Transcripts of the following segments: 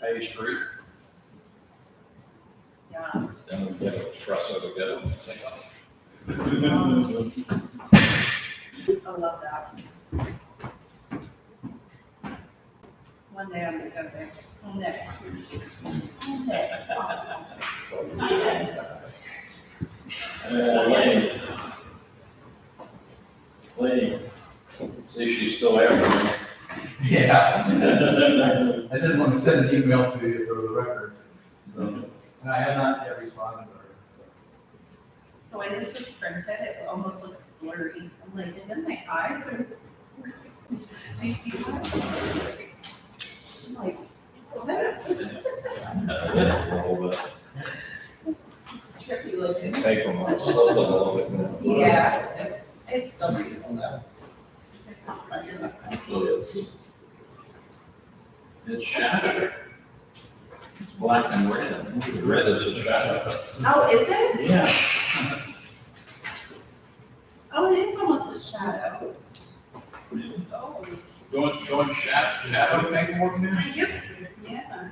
Hay Street, Yeah. then we get a espresso to go. I love that. One day I'm gonna go there. One day. One day. Lenny, see she's still there. Yeah. I didn't want to send an email to you for the record. And I have not yet responded to her. The way this is printed, it almost looks blurry. I'm like, is it my eyes or? I see that. I'm like, what? A little bit. It's trippy looking. Paper might slow it a little bit more. Yeah, it's still readable though. It's funny. Actually, it's shadowed. It's black and red. The red is a shadow. Oh, is it? Yeah. Oh, it is almost a shadow. Oh. Going shadow paperwork now? Yeah.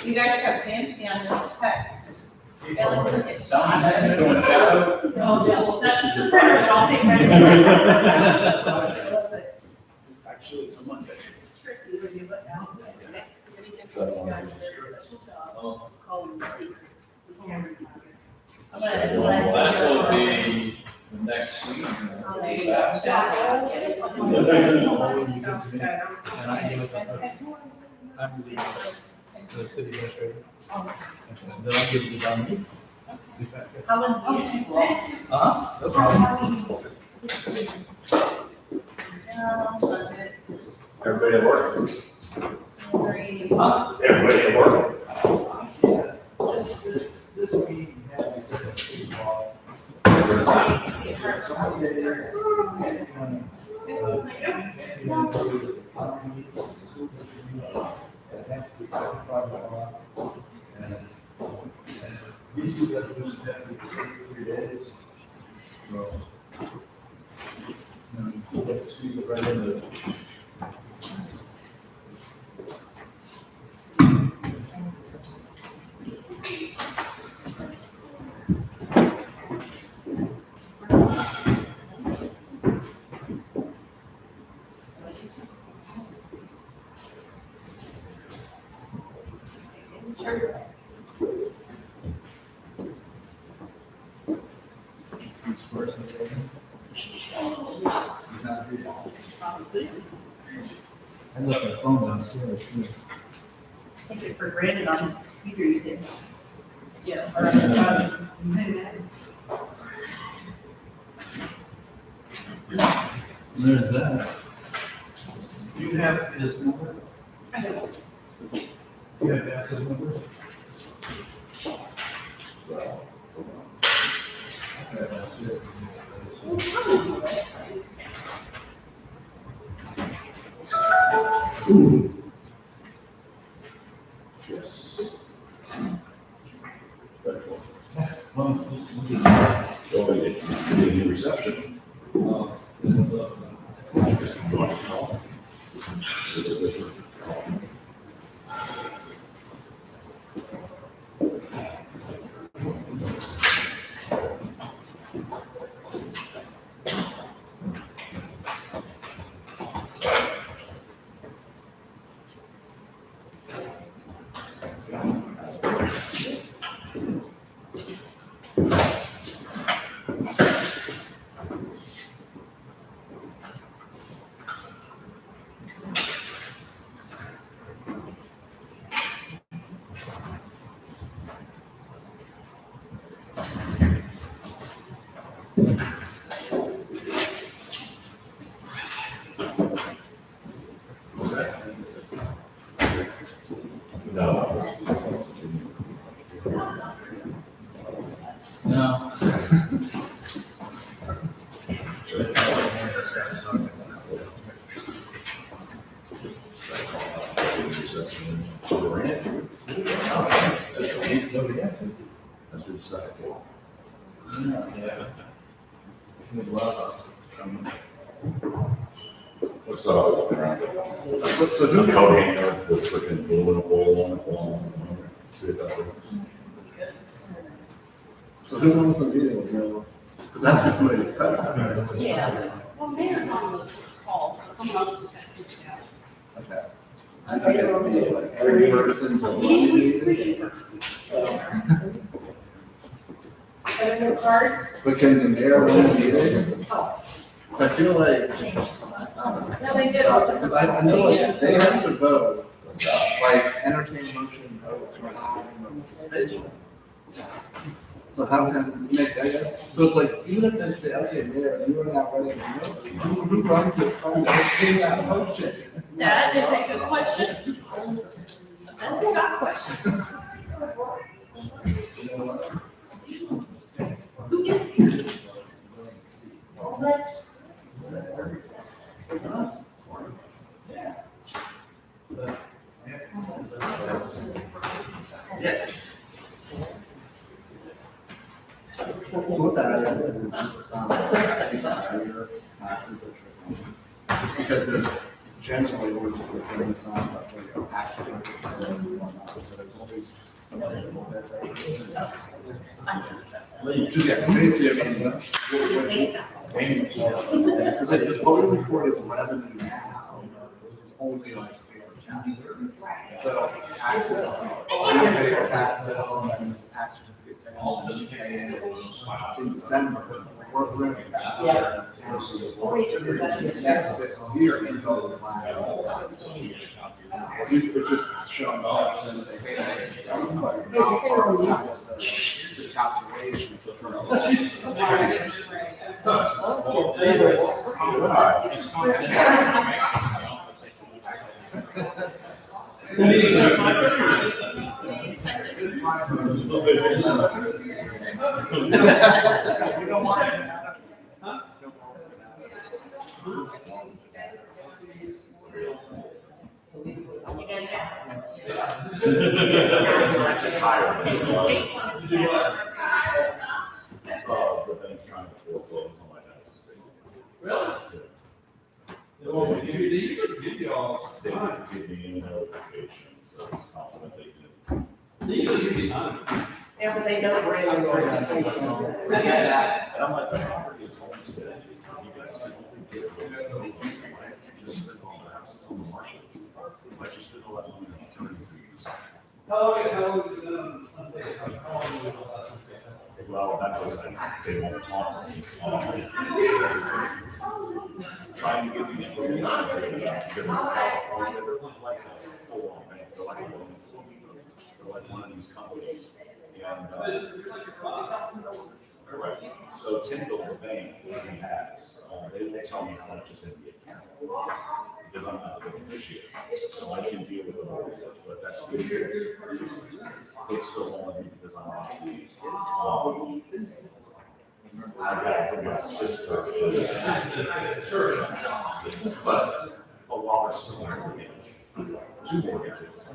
You guys got fancy on this text. It looks like it's Someone shadow. had doing shadow? Oh, yeah, well, that's just the printer, but I'll take credit. Actually, it's a Monday. It's tricky when you look out. You guys did a special job of calling the speakers. This whole room's not here. I'm gonna Well, let- that will be the next season. Oh, there you go. And I give it I'm the city administrator. Then I'll give it to Dominique. How unusual. No problem. Budgets. Everybody at work? Salaries. Everybody at work? This meeting has a city law. These two resolutions have to be considered 3 days. So, let's squeeze it right into. Who's first? He's not here. I left my phone downstairs too. Take it for granted on the computer you did. Yeah. Or on the phone. Zoom in. There's that. Do you have his number? I know. You have Bass's number? Okay, that's it. Well, probably that's right. Yes. Well, Oh, you get a reception. Just go on your phone. Sit there with her. What's that? No. no. Reception. Durant. Nobody answered. That's what it's set for. Yeah. There's a lot of us coming. What's that all walking around? So The who, coat hanger with freaking aluminum foil on it. See if that works. so who owns the meeting, you know? Because that's what somebody to cut. Yeah. Well, Mayor Donald was called, so someone else was gonna reach out. Okay. I think it would be like every person. The meeting was free in person. Are there no cards? But can the mayor run the meeting? 'Cause I feel like, No, they did. because I know like they have to vote, like entertain motion vote to allow them participation. So how can, make, I guess, so it's like, even if they say, okay, mayor, you are not running, who runs it from entertain that motion? That is a good question. That's a good question. Who gets here? Well, that's. Yes. So what that is just, I think the higher taxes are trickling. Just because they're generally always within the sun, but like actually, and whatnot, so there's always. Yeah, basically, I mean, because like, this what we report as revenue now is only like basic taxes. So taxes, you pay your tax bill and then the tax certificate saying, oh, you pay it in December, we're bringing that. Yeah. Next fiscal year, until this last. So it's just showing up and say, hey, it's some, but it's not part of the calculation. Just higher. The bank's trying to foreclose on my dad's estate. Really? They won't give you these, give you all. They didn't give me any notification, so it's confident they can. These are usually time. Yeah, but they know we're in our organizations. And I'm like, the property is homestead. You guys can only get those. Just sit on the houses on the market. I just didn't let them attorney fees. Well, that was, they won't talk to me. Trying to get the information, because in California, they're like a full-on bank, they're like one of these companies. And, correct. So Tyndall, the bank, that he has, they will tell me how much is in the account. Because I'm not the beneficiary, so I can deal with the mortgage, but that's good. It's still only because I'm not the, I got to bring my sister. But while we're still in mortgage, 2 mortgages,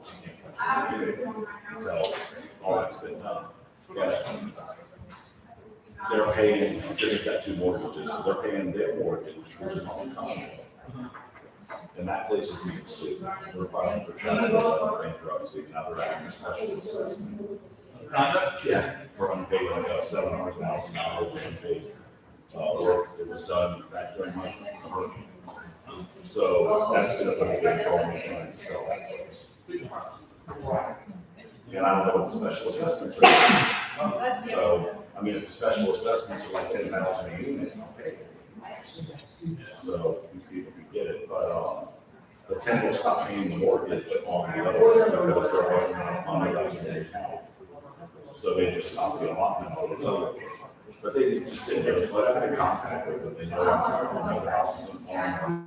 she can't touch it until all that's been done. But they're paying, they've got 2 mortgages, so they're paying their mortgage, which is on the company. And that place is being sued. We're filing for chapter bankruptcy, now they're having a special assessment. Yeah, for unpaid, like $700,000 unpaid work that was done back during my hurricane. So that's gonna put a big problem in trying to sell that place. And I don't know what the special assessments are. So, I mean, if the special assessments are like 10,000 a unit, I'll pay it. So these people can get it, but the tenant will stop paying the mortgage on the other one because there wasn't enough money left in the account. So they just stopped the allotment on the other. But they just didn't really, but I had a contact with them, they know the house is in Palmer.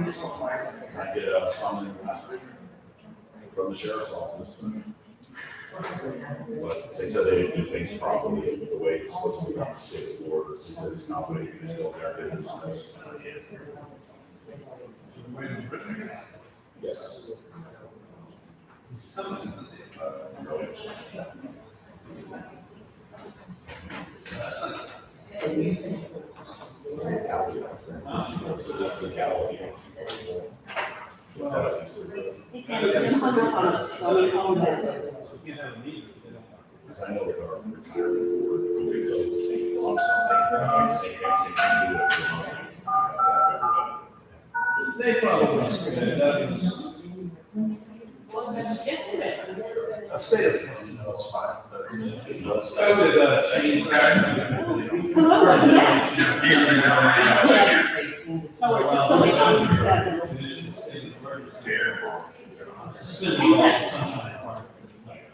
I get a summons from the sheriff's office. But they said they didn't do things properly the way it's supposed to be done in the state of Florida. They said it's not way you can just go there and yes. Legality. hung up on us, so I'm gonna call him back. Because I know with our retirement board, when we go to on something, they can do it for money. They probably. A state of things, no, it's fine. I would change that.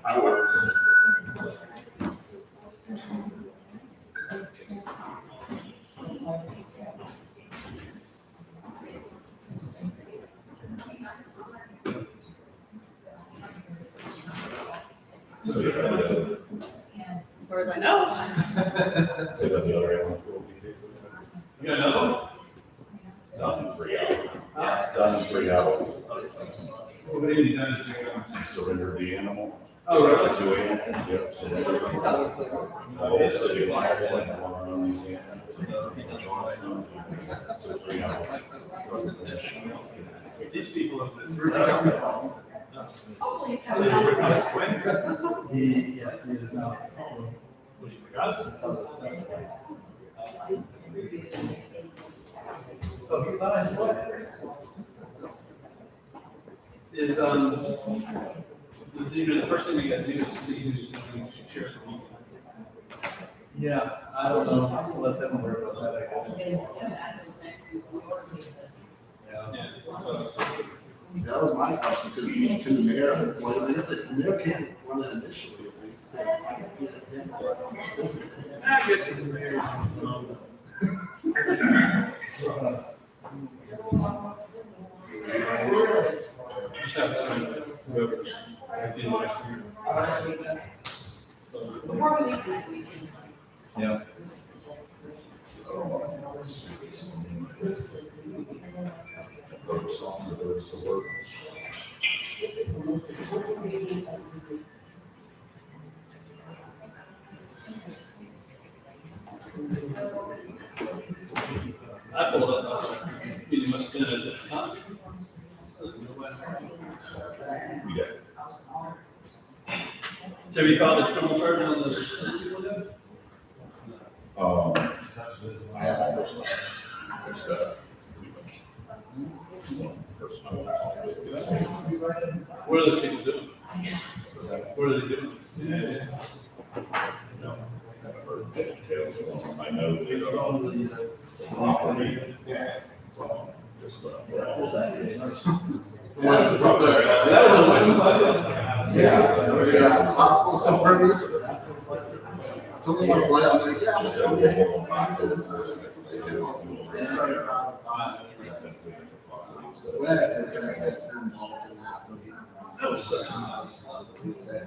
I would. So you got the, As far as I know. so you got the other animal cruelty case? You got another one? Done in 3 hours. Done in 3 hours. What have you done to your? He surrendered the animal. Oh, really? The 2 animals, yep, surrendered. The whole city liable and one of these animals. To 3 hours. These people have been. Where's it coming from? Yes, he is now. What, you forgot? So he's on his way. Is, the first thing you guys do is see who's going to share some people. Yeah, I don't know, let's have him worry about that, I guess. Yeah. That was my question, because can the mayor, well, I guess the mayor can't run it initially, at least. I guess it's very. Just have some, whoever's, Yeah. I pulled up, you must have been at this time. Yeah. So have you filed a criminal charge on the? I have all this stuff. There's pretty much one person I want to talk with. What are those people doing? Was that, What are they doing? Yeah. no, I haven't heard details. I know they are on the property. Just, Yeah, it's up there. Yeah, hospital suburban. Someone was like, I'm like, yeah, I'm just just said, okay. we'll find it. They started around 5. Well, it's been involved in that, so he's. That was such a nice. He said,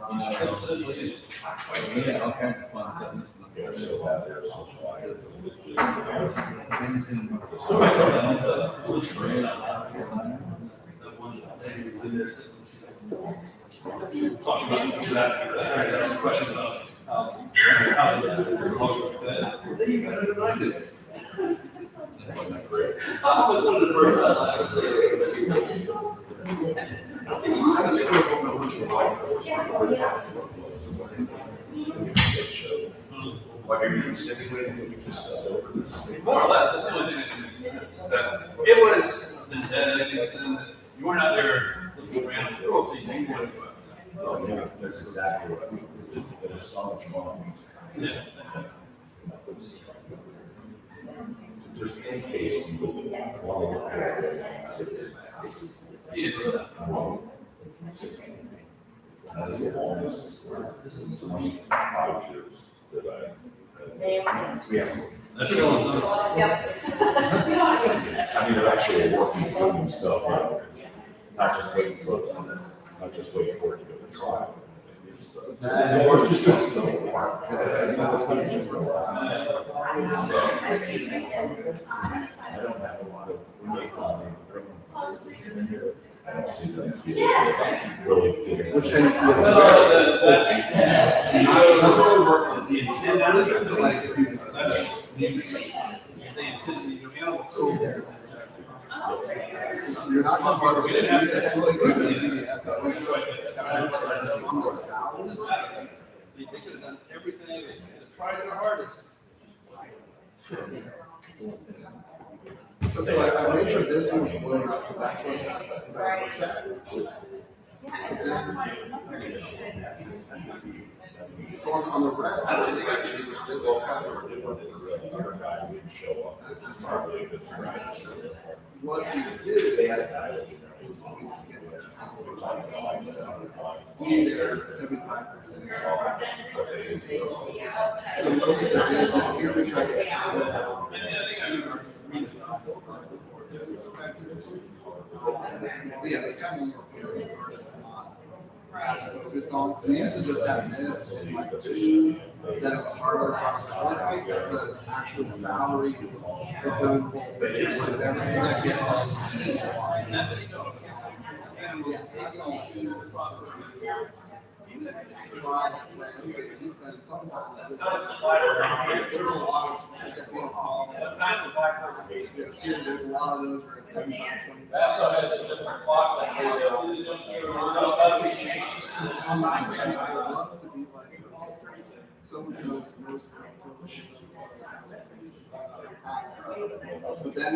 Yeah, all kinds of fun stuff. Yeah, so that there's such a liar. Talking about, that's questions about, how the said. You better than I do. Wasn't that great? I always wanted to bring that up. I still don't know who's the right Like, are you insinuating that we just said over this? More or less, that's the only thing that can make sense, is that it was intended, that you weren't out there looking around the world, so you didn't want to. Oh, yeah, that's exactly what I mean. It was so much fun. Yeah. If there's any case you would want to look at. Yeah. That is the longest, 25 years that yeah. That's a long time. I mean, they're actually working, doing stuff, not just waiting for it to go to trial. Or just I don't have a lot of, we make a lot of criminal. I don't see them really getting. Which end, That's doesn't really work on the intent out of it. like, if you. That's the intent, you know, You're not gonna. It's really good. Yeah. On the salary, They could have done everything, they could have tried their hardest. so I made sure this one was blown up, because that's what happened. Right. Yeah, and that's why it's not very good. So on the rest, I didn't actually, which this is kind of, Other guy didn't show up. It's hardly a good strategy. what you do. They had a guy that Be there 75%. So notice there is that here we kind of shadow out. Yeah, it's kind of more focused versus not as focused on. We used to just have this in like two, then it was harder to talk about. Let's make the actual salary its own full picture, so that everything that gets us. Yes, that's all. Try to say, okay, he's been sometimes. There's a lot of that being small. There's a lot of those where it's 75, 20. Also has a different clock like we do. On the one hand, I would love to be like, so-and-so's most. But then,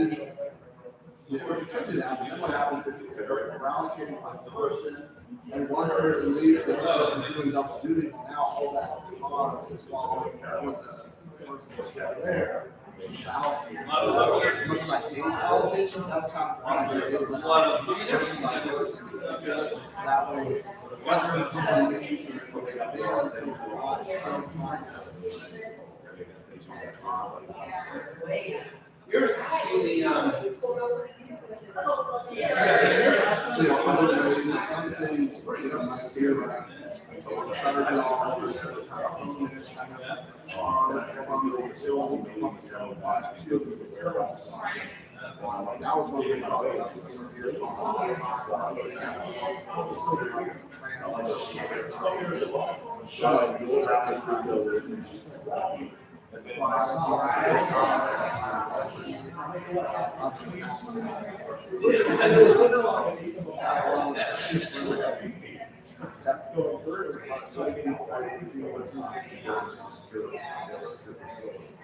you know, if you do that, then what happens if you're allocating by person, and one person leaves, the other person's doing double duty, now all that cost is falling on the person that's still there. It's allocated. As much as I hate allocations, that's kind of why there is that person by person, because that way, whether somebody leaves or they have been, somebody wants, still finds. Here's the, You know, other cities, like some cities, you know, might hear that, charging off for minutes, kind of charge from the utility, from the general fund to the utilities. That was one thing about it, that's what some years ago.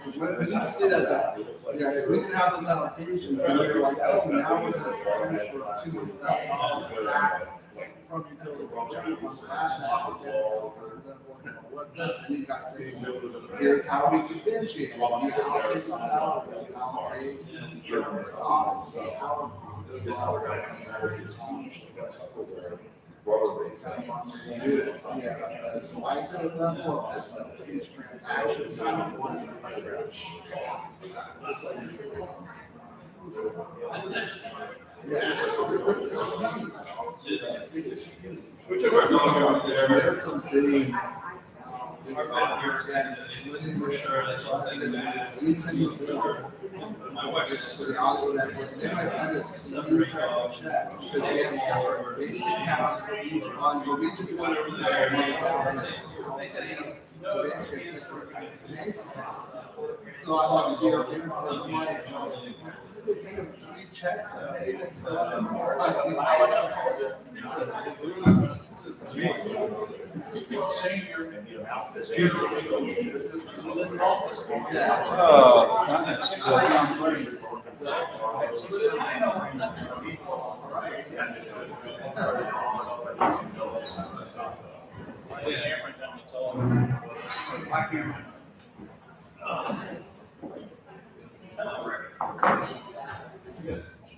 When you see that, yeah, if we didn't have those allocations, then we're like, oh, now we're gonna transfer $200,000 back from utility from general fund back. What's this? And you guys say, here's how we substantiate. You allocate the salaries, you allocate insurance, the costs, the hour. This other guy comes over, he's Yeah, so I said level of this, each transaction. There's some cities. We send you a bill. For the audio network, they might send us two separate checks because they have separate bank accounts for each fund, but we just want to have money out. But they actually have separate bank accounts. So I want to see our payment for the money. They send us 3 checks and payments.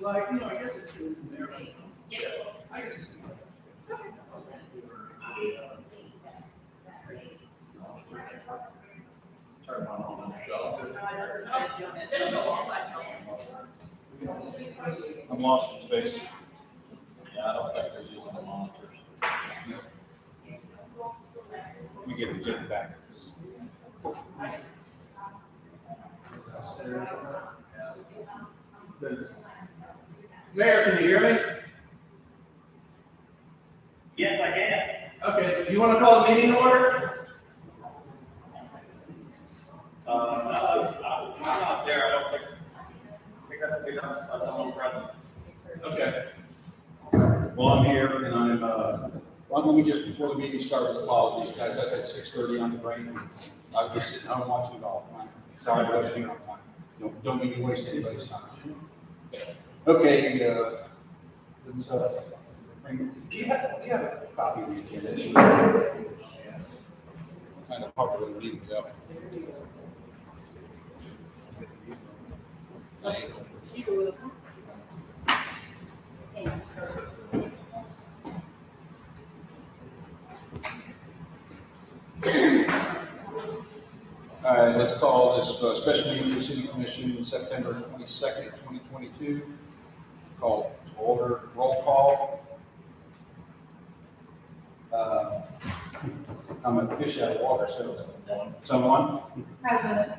Like, you know, I guess it's there. Yes. I guess. Sorry, my mom on the show. I'm lost in space. Yeah, I don't think they're using the monitors. We get it back. Mayor, can you hear me? Yes, I can. Okay, do you want to call the meeting to order? I'm not there, I don't think. We got someone present. Okay. Well, I'm here and I'm, Well, let me just, before the meeting starts, apologies, guys, I said 6:30 on the brain. I was just sitting home watching it all. Sorry, I wasn't here on time. Don't mean to waste anybody's time. Okay, let's, do you have a copy of the agenda? Kind of hard to read it up. All right, let's call this special meeting of the City Commission, September 22nd, 2022. Call to order, roll call. I'm a fish out of water, so someone? President.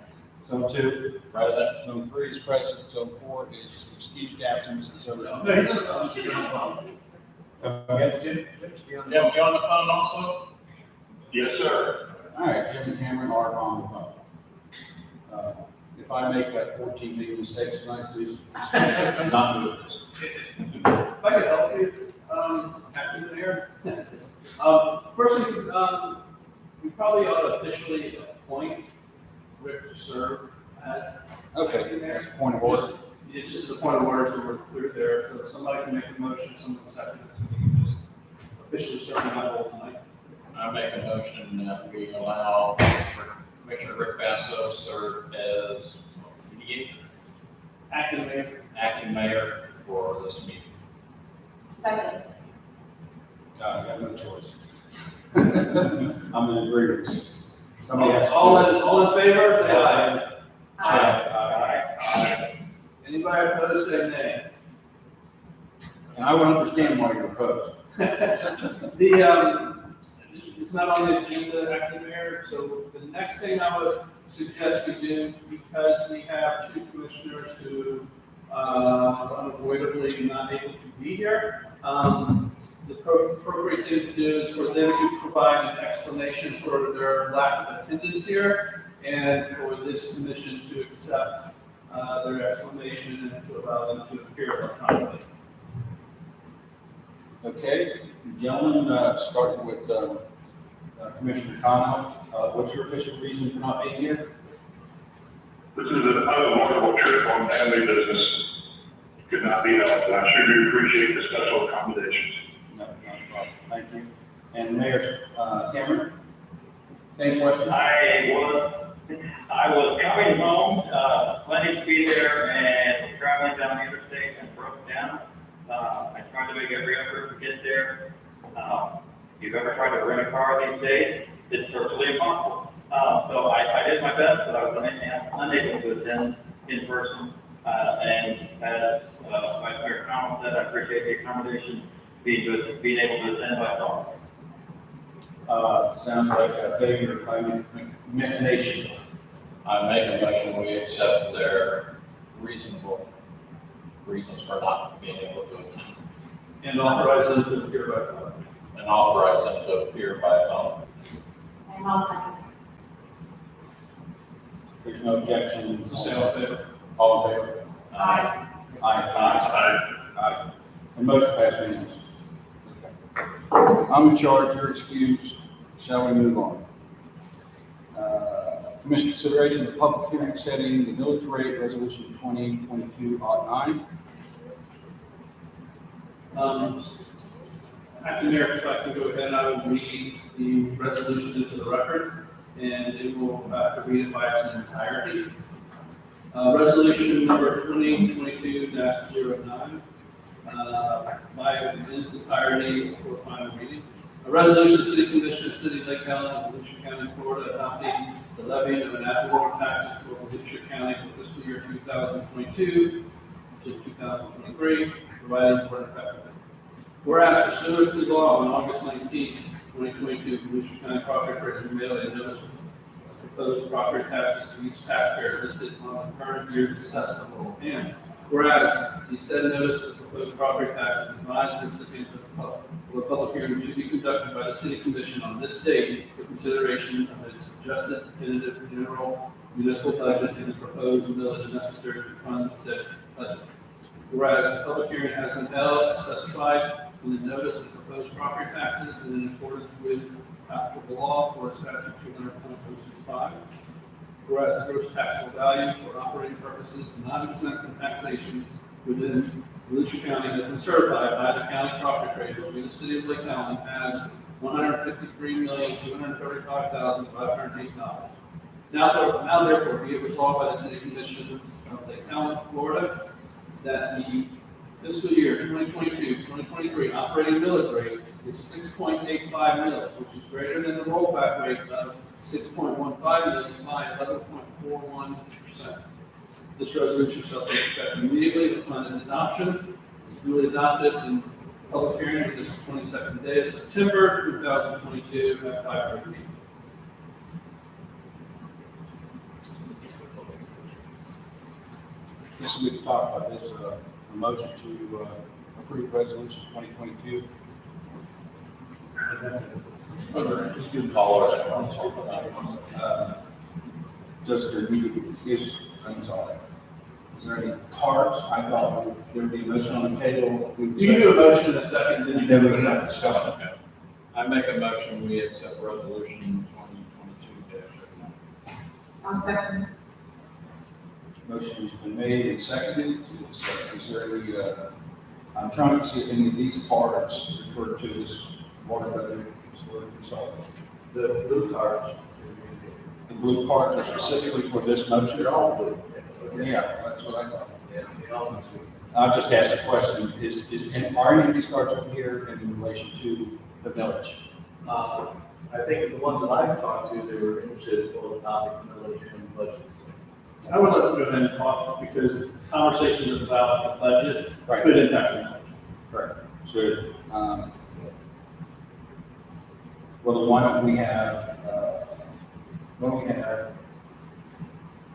Zone 2, President. Zone 3 is President. Zone 4 is excused absence, and so is. No, he's on the phone. He's on the phone. Okay, Jim? Yeah, we on the phone also? Yes, sir. All right, Jim and Cameron are on the phone. If I make 14 big mistakes tonight, please not do this. If I could help you, Captain Mayor. Firstly, we probably ought to officially appoint Rick to serve as. Okay, that's a point of order. Yeah, just as a point of order, so we're clear there, so somebody can make a motion, someone second, so we can just officially serve in that role tonight. I make a motion that we allow Commissioner Rick Basso serve as acting mayor for this meeting. Second. I got no choice. I'm in agreement. Somebody has to. All in favor, say aye. Aye. Anybody opposed, say nay. And I would understand why you're opposed. It's not on the agenda, acting mayor, so the next thing I would suggest we do, because we have two commissioners who are unavoidably not able to be here, the appropriate thing to do is for them to provide an explanation for their lack of attendance here, and for this commission to accept their explanation and to allow them to appear electronically. Okay, gentlemen, starting with Commissioner Connell, what's your official reason for not being here? This is an unavoidable trip on family business. Could not be helped, and I sure do appreciate the special accommodations. No, not a problem. Thank you. And Mayor Cameron, same question? I was coming home, planning to be there, and traveling down the interstate and broke down. I tried to make every effort to get there. If you've ever tried to rent a car these days, it's virtually impossible. So I did my best, but I was unable to attend in person. And as my Mayor Connell said, I appreciate the accommodation, being able to attend by phone. Sounds like a failure by nation. I make a motion, we accept their reasonable reasons for not being able to attend. And authorize them to appear by phone. And authorize them to appear by phone. And I'll second. There's no objection. Say all in favor. All in favor? Aye. Aye. And motion passed unanimously. I'm in charge, you're excused. Shall we move on? Commission consideration of public hearing setting the millage rate resolution 2022-09. Acting Mayor, if I can go ahead, I will read the resolution into the record, and it will have to read it by its entirety. Resolution number 2022-09, by its entirety for final reading. A resolution of the City Commission of the City of Lake Allen, Volusia County, Florida, adopting the levying of an ad valorem taxes for Volusia County for fiscal year 2022 to 2023, providing for an effective. Whereas pursuant to law on August 19, 2022, Volusia County property appraiser mailed a notice of proposed property taxes to each taxpayer listed on the current year's assessment. And whereas the said notice of proposed property taxes advised recipients of the public hearing to be conducted by the City Commission on this date for consideration of its adjusted tentative general municipal budget and the proposed millage necessary to fund said budget. Whereas the public hearing has been held as specified in the notice of proposed property taxes and in accordance with applicable law for statute 200.065. Whereas the gross taxable value for operating purposes not exempt from taxation within Volusia County has been certified by the county property appraiser to the city of Lake Allen as $153,235,508. Now therefore be it resolved by the City Commission of Lake Allen, Florida, that the fiscal year 2022-2023 operating millage rate is 6.85 mils, which is greater than the rollback rate of 6.15 mils by 11.41%. This resolution shall take effect immediately upon its adoption. It's duly adopted in public hearing on this 22nd day of September 2022 at 5:30 p.m. This week, we talked about this, a motion to approve resolution 2022. Call it. Does there need, I'm sorry. Is there any cards? I thought there would be a motion on the table. You do a motion in a second, then you Then can we can have discussion. I make a motion, we accept resolution 2022-09. I'll second. Motion's been made and seconded. Is there any, I'm trying to see if any of these cards refer to this water weather consultant. The blue cards. The blue cards are specifically for this motion? They're all blue. Yeah, that's what I thought. Yeah, they all must be. I'll just ask the question, and are any of these cards up here in relation to the village? I think the ones that I've talked to, they were interested in the topic of millage and budgets. I would like to go ahead and talk because conversations about the budget Right. could impact the knowledge. Correct. So, well, then why don't we have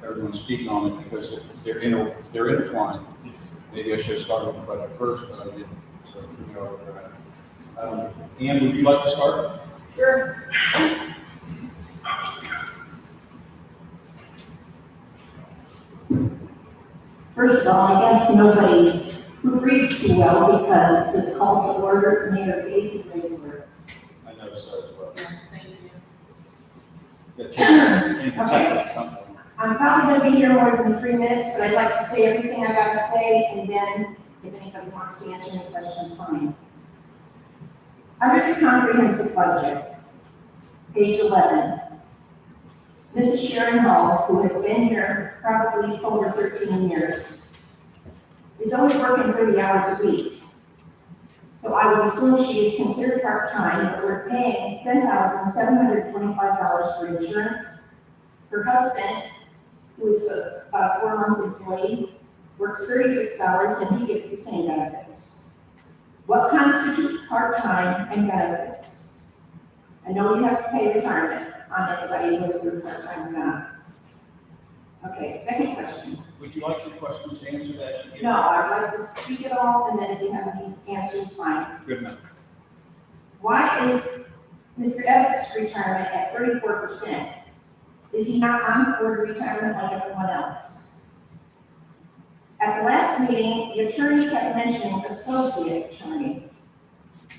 everyone speak on it because they're intertwined. Maybe I should have started with the budget first, but I didn't. So, Ann, would you like to start? Sure. First of all, I guess nobody proofreads too well because it says call to order, Mayor basically word. I noticed that as well. Yes, thank you. Yeah, change the title or something. I'm probably gonna be here more than 3 minutes, but I'd like to say everything I gotta say, and then if anybody wants to answer any questions, fine. Under the comprehensive budget, page 11, Mrs. Sharon Hall, who has been here probably over 13 years, is only working 30 hours a week. So I would assume she is considered part-time, but we're paying $10,725 for insurance. Her husband, who is a 4-month employee, works 36 hours and he gets the same benefits. What constitutes part-time and benefits? I know you have to pay retirement on anybody whether you're part-time or not. Okay, second question. Would you like your questions answered as you get? No, I'd like to speak it all and then if you have any answers, fine. Good enough. Why is Mr. Evans' retirement at 34%? Is he not on for retirement like everyone else? At the last meeting, the attorney kept mentioning associate attorney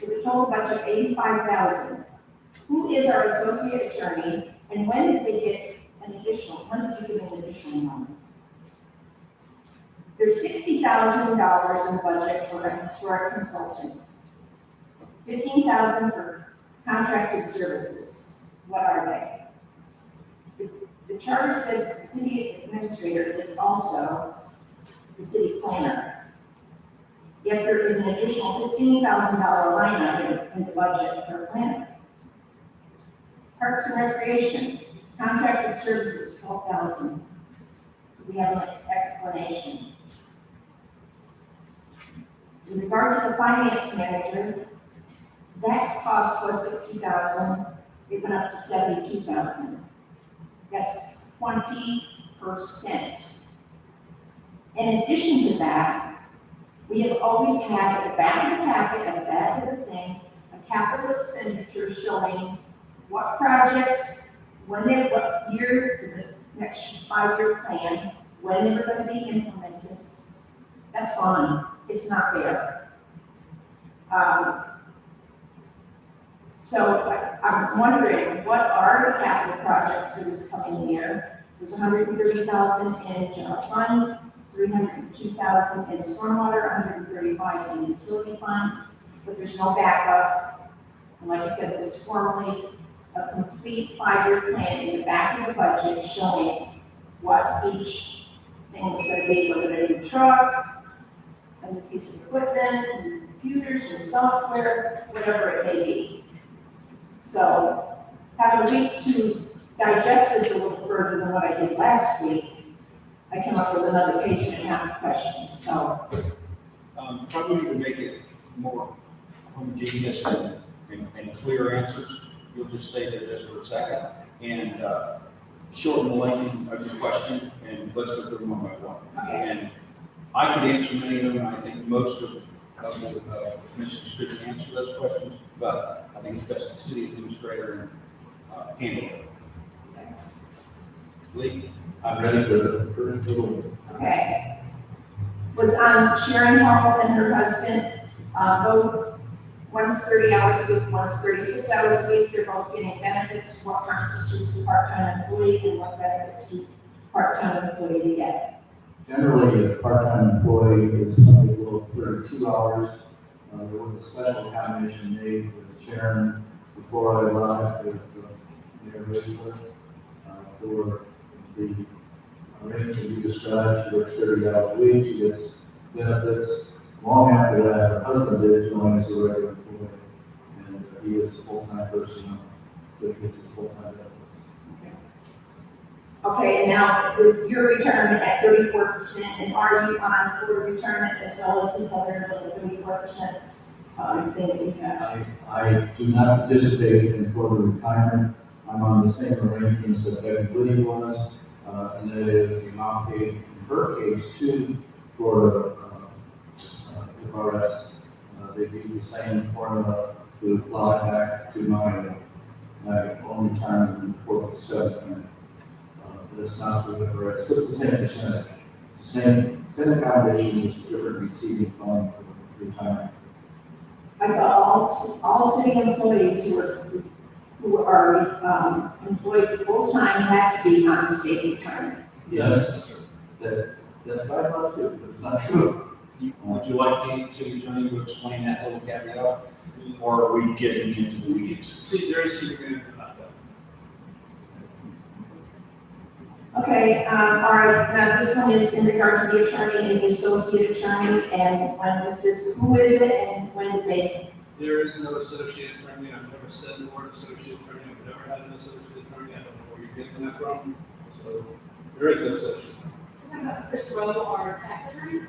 with a total budget of $85,000. Who is our associate attorney and when did they get when did you get an additional money? There's $60,000 in the budget for a historic consultant. $15,000 for contracted services. What are they? The charter says that the city administrator is also the city planner. Yet there is an additional $15,000 line item in the budget for planner. Parks and Recreation, contracted services, $12,000. We have an explanation. In regard to the finance manager, Zach's cost was $60,000, it went up to $72,000. That's 20%. In addition to that, we have always had at the back of the packet, at the back of the thing, a capital expenditure showing what projects, when they're, what year, for the next 5-year plan, when they were going to be implemented. That's gone. It's not there. So I'm wondering, what are the capital projects for this coming year? There's 130,000 in general fund, 302,000 in stormwater, 135 in utility fund, but there's no backup. And like I said, it was formally a complete 5-year plan in the back of the budget showing what each thing was gonna be. Was it a new truck, a new piece of equipment, new computers, new software, whatever it may be. So, have a week to digest this a little further than what I did last week. I came up with another page and a half of questions, so. Probably to make it more homogeneous and clear answers, you'll just stay there just for a second and shorten the length of your question and let's go through them one by one. Okay. And I could answer many of them. I think most of the commissioners could answer those questions, but I think it's best the city administrator handle it. Lee? I'm ready for the first little. Okay. Was Sharon Hall and her husband, both, one's 30 hours a week, one's 36 hours a week, they're both getting benefits, what constitutes a part-time employee and what benefits do part-time employees get? Generally, a part-time employee is somebody who will 32 hours. There was a special accommodation made with Sharon before I arrived with Mayor Whistler for the arrangement you described. She works 30 hours a week, she gets benefits. Long after that, her husband did join as a regular employee, and he is a full-time person, so he gets his full-time benefits. Okay, and now with your retirement at 34%, and are you on full retirement as well as this other little 34% thing that you have? I do not participate in further retirement. I'm on the same arrangements that Becky Woody was, and that is the amount paid in her case too for FRS. They use the same formula to apply back to my own retirement for the 7th. But it's not for FRS, it's the same percentage. Same accommodation, just different receiving fund for retirement. I thought all city employees who are employed full-time have to be on state retirement. Yes, that's what I thought too, but it's not true. Would you like the city attorney to explain that little caveat, or are we getting into the weeds? See, there is secret manager about that. Okay, all right, now this one is in regard to the attorney and the associate attorney, and when was this, who is it, and when did they? There is no associate attorney, I've never said the word associate attorney, I've never had an associate attorney, I don't know where you're getting that from. So, there is no associate. How about Chris Rowe, our tax attorney?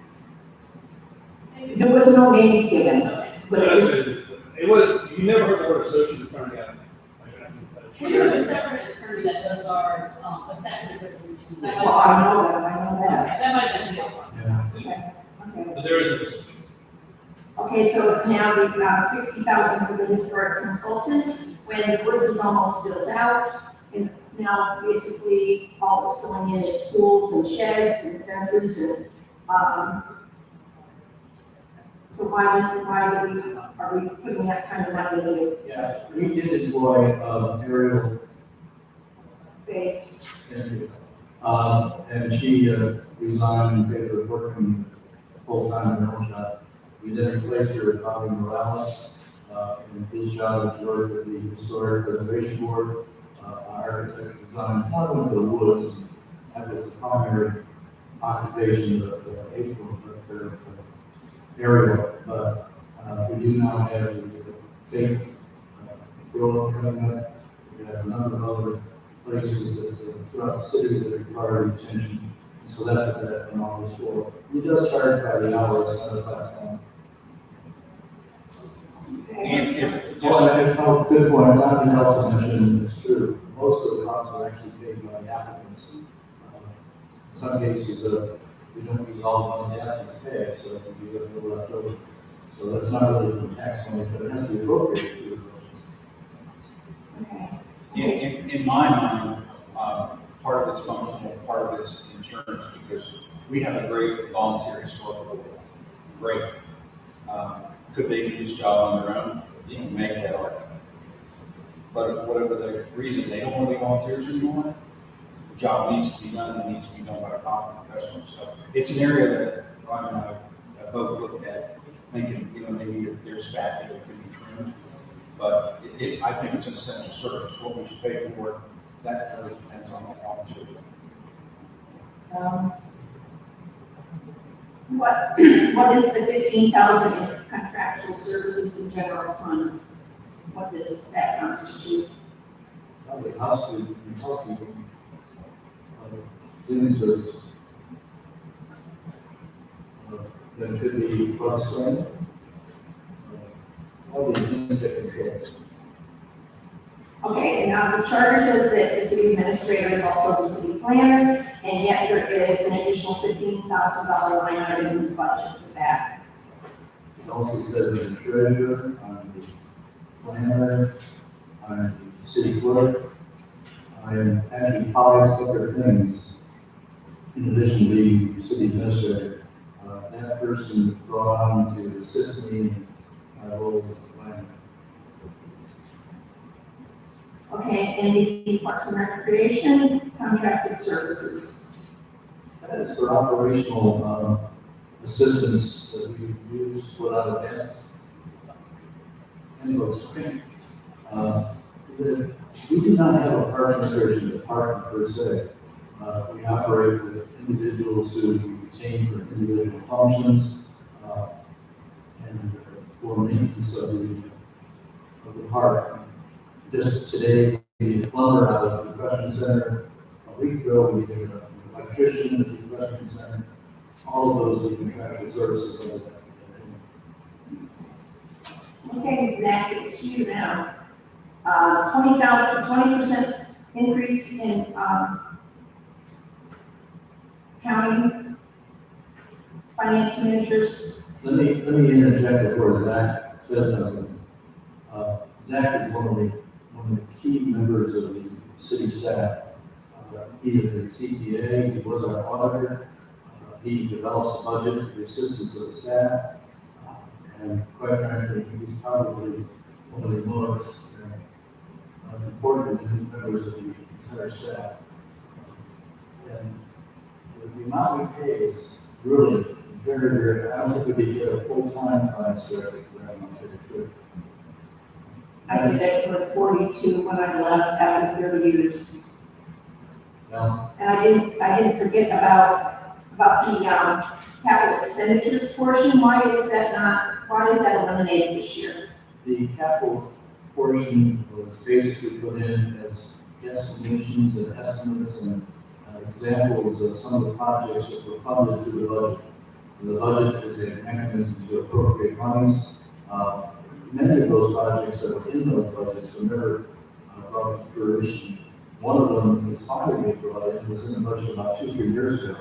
There was no names given, but it was, It was, you never heard the word associate attorney out of me. We have a separate attorney that does our assessment resolution. That well, might- I know that. Okay, that might have been the other one. Yeah. Okay. But there is no associate. Okay, so now the 60,000 for the historic consultant, when the woods is almost built out, and now basically all that's going in is schools and sheds and fences and, so why are we putting that kind of money in? Yeah, we did employ Ariel, Big, and she resigned in favor of working full-time in her own job. We then replaced her with Bobby Morales, and his job is to work with the Historic Preservation Board. Our architect designed not only for the woods, that was the primary occupation of April, but Ariel, but we do now have the faith growth coming up. We have a number of other places that throughout the city that require attention. And so that's what that amount is for. We just charge by the hour, it's not a flat time. And if, Good point, nothing else I mentioned is true. Most of the costs are actually paid by the applicants. In some cases, we don't use all the money the applicants pay, so we have a little left over. So that's not really from tax money, but it has to be appropriated to okay. in my mind, part of it's functional, part of it's insurance, because we have a great volunteer historical board. Great. Could they do this job on their own? You can make that argument. But if whatever the reason, they don't want to be volunteers anymore, the job needs to be done, it needs to be done by a competent professional. So it's an area that Ron and I both looked at, thinking, maybe if there's fat there that could be trimmed. But I think it's an essential service. What we should pay for it, that really depends on the volunteer. What is the 15,000 contractual services in general fund? What does that constitute? Probably housekeeping, cleaning services. That could be cross-trained. All the things that control. Okay, and now the charter says that the city administrator is also the city planner, and yet there is an additional $15,000 line item in the budget for that. It also says the treasurer, the planner, the city clerk, and actually 5 separate things. In addition to being the city administrator, that person was brought on to assist me in my role as the planner. Okay, and the Parks and Recreation contracted services. That is for operational assistance that we use without advance. Invoice. We do not have a park and recreation department per se. We operate with individuals who we retain for individual functions and for maintenance of the park. Just today, we need a plumber out of the convention center. A week ago, we did an electrician at the convention center. All of those are contractual services. Okay, exactly, it's you now. 20% increase in, county finance managers. Let me interject before Zach says something. Zach is one of the key members of the city staff. He is a CPA, he was our auditor. He develops the budget, the assistance of the staff. And quite frankly, he's probably one of the most important members of the entire staff. And the amount we pay is really very, very, I don't think we could get a full-time finance director for that much. I did it for 42 when I left after 30 years. Now, And I didn't forget about the, capital expenditures portion. Why is that eliminated this year? the capital portion was basically put in as estimations and estimates and examples of some of the projects that were funded through the budget. And the budget is a mechanism to appropriate monies. Many of those projects that were in those budgets were never brought to fruition. One of them is finally brought in, was in the budget about 2-3 years ago.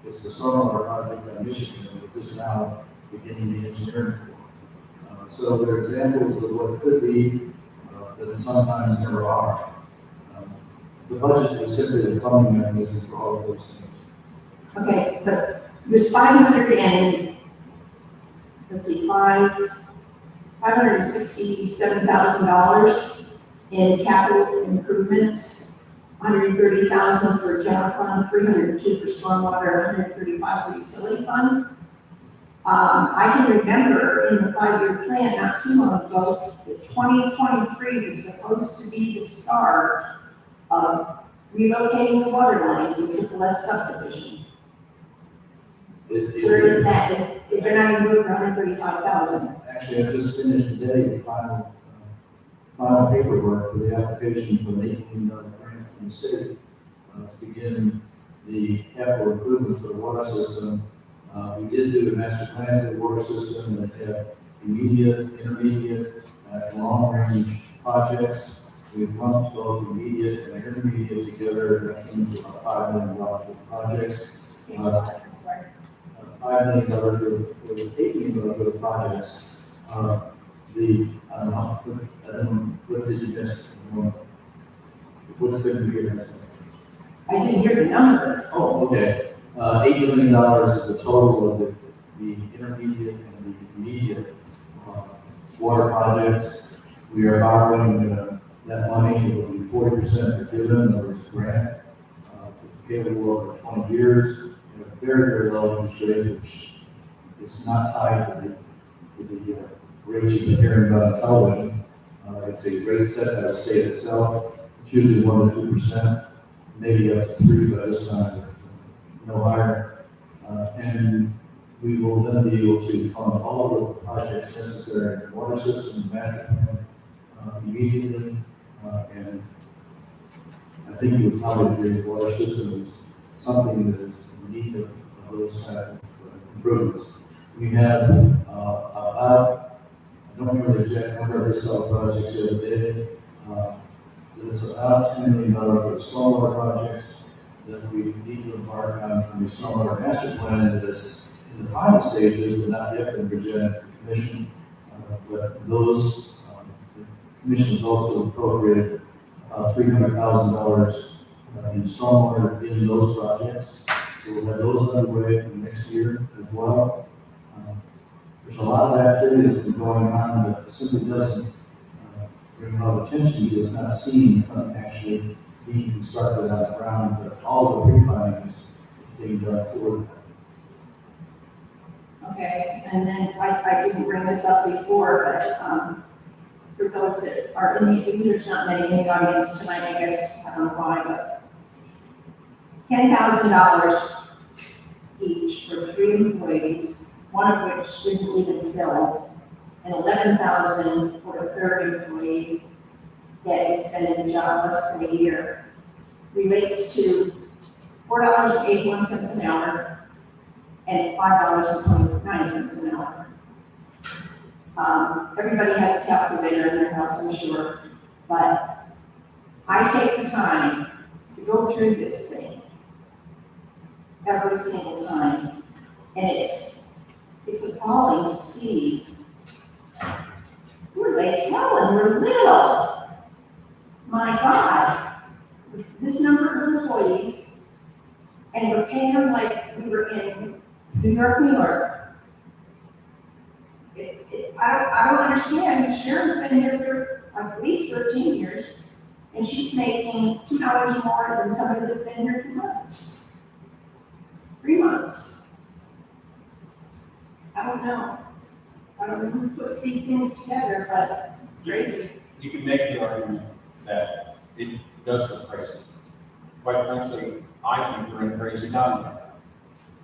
It's the stormwater project on Michigan, that is now beginning the engineering for. So there are examples of what could be, that sometimes never are. The budget is simply the funding mechanism for all of those things. Okay, but there's $567,000 in capital improvements, $130,000 for general fund, $302 for stormwater, $135 for utility fund. I can remember in the 5-year plan not too long ago, that 2023 was supposed to be the start of relocating the water lines in Triple S subdivision. Where is that? They're not even moving $135,000. Actually, I just finished today the final paperwork for the application for the $8 million grant from the city to begin the capital improvements for the water system. We did do a master plan for the water system that had immediate, intermediate, and long-range projects. We've lumped both immediate and intermediate together, that came to about $5 million for the projects. $5 million for the $8 million for the projects. I don't know, what did you miss? What couldn't you miss? I didn't hear the number. Oh, okay. $8 million is the total of the intermediate and the immediate water projects. We are borrowing that money, it will be 40% forgiven, or it's a grant. It's payable over 20 years, at a very, very low interest rate, which is not tied to the rates you've been hearing about on television. It's a rate set by the state itself. It's usually 1 to 2%, maybe up to 3%, but this time no higher. And we will then be able to fund all of the projects necessary in the water system, master plan, immediately. And I think you would probably agree the water system is something that is in need of those kind of improvements. We have about, I don't remember the exact number, I just saw projects the other day. It's about $10 million for the stormwater projects that we need to embark on from the stormwater master plan that is in the final stages, but not yet been presented to the commission. But those, the commission has also appropriated $300,000 in stormwater in those projects. So we'll have those underway for next year as well. There's a lot of activities that are going on that simply doesn't bring a lot of attention. It's not seen actually being constructed on the ground, but all the pre-planning is being done for that. Okay, and then I didn't bring this up before, but, for those that are in the, there's not many in the audience tonight, I guess, I don't know why, but $10,000 each for 3 employees, one of which isn't even filled, and $11,000 for a third employee that is spending the job less than a year, relates to $4.81 an hour and $5.29 an hour. Everybody has a calculator in their house, I'm sure, but I take the time to go through this thing every single time, and it's appalling to see. We're like hell and we're little. My God, this number of employees, and we're paying them like we were in New York. I don't understand. Sharon's been here for at least 13 years, and she's making $2 more than somebody that's been here 2 months. 3 months. I don't know. I don't know who puts these things together, but crazy. You can make the argument that it does look crazy. Quite frankly, I think we're in a crazy time right now.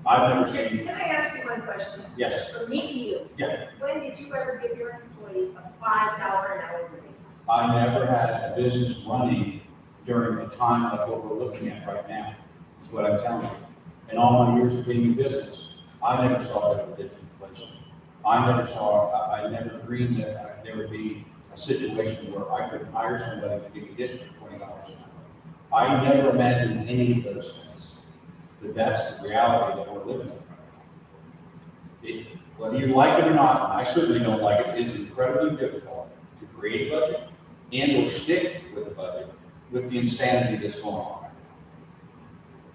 I've never seen. Can I ask you one question? Yes. From me to you. Yeah. When did you ever give your employee a $5 an hour raise? I never had a business running during a time like what we're looking at right now, is what I'm telling you. In all my years of being in business, I never saw double-digit inflation. I never dreamed that there would be a situation where I could hire somebody to give me this for $20 an hour. I never imagined any of those things, but that's the reality that we're living in. Whether you like it or not, and I certainly don't like it, it's incredibly difficult to create a budget and or stick with a budget with the insanity that's going on right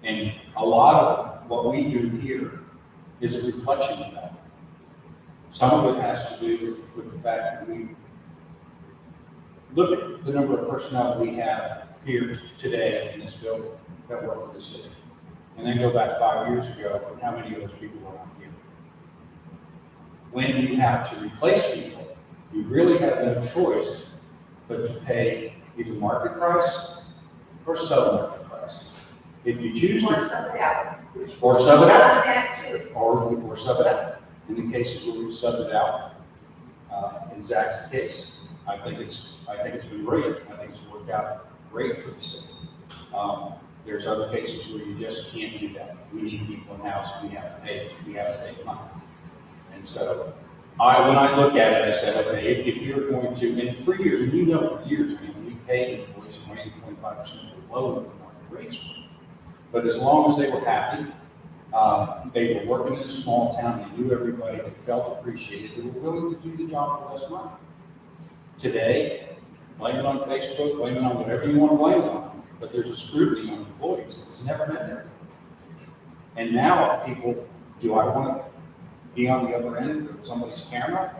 now. And a lot of what we do here is a reflection of that. Some of it has to do with the fact that we look at the number of personnel we have here today in this building that work for the city. And then go back 5 years ago, and how many of those people were on here? When you have to replace people, you really have no choice but to pay either market price or sub-market price. If you choose Or to, sub it out. or sub it out, That too. or sub it out. In the cases where we've subbed it out, in Zach's case, I think it's been great. I think it's worked out great for the city. There's other cases where you just can't do that. We need people in-house, we have to pay money. And so, when I look at it, I said, okay, if you're going to, and for years, and you know for years, I mean, we paid employees 20-25% below the market rates. But as long as they were happy, they were working in a small town, they knew everybody, they felt appreciated, they were willing to do the job for less money. Today, blame it on Facebook, blame it on whatever you want to blame it on, but there's a scrutiny on employees that's never been there. And now people, do I want to be on the other end of somebody's camera?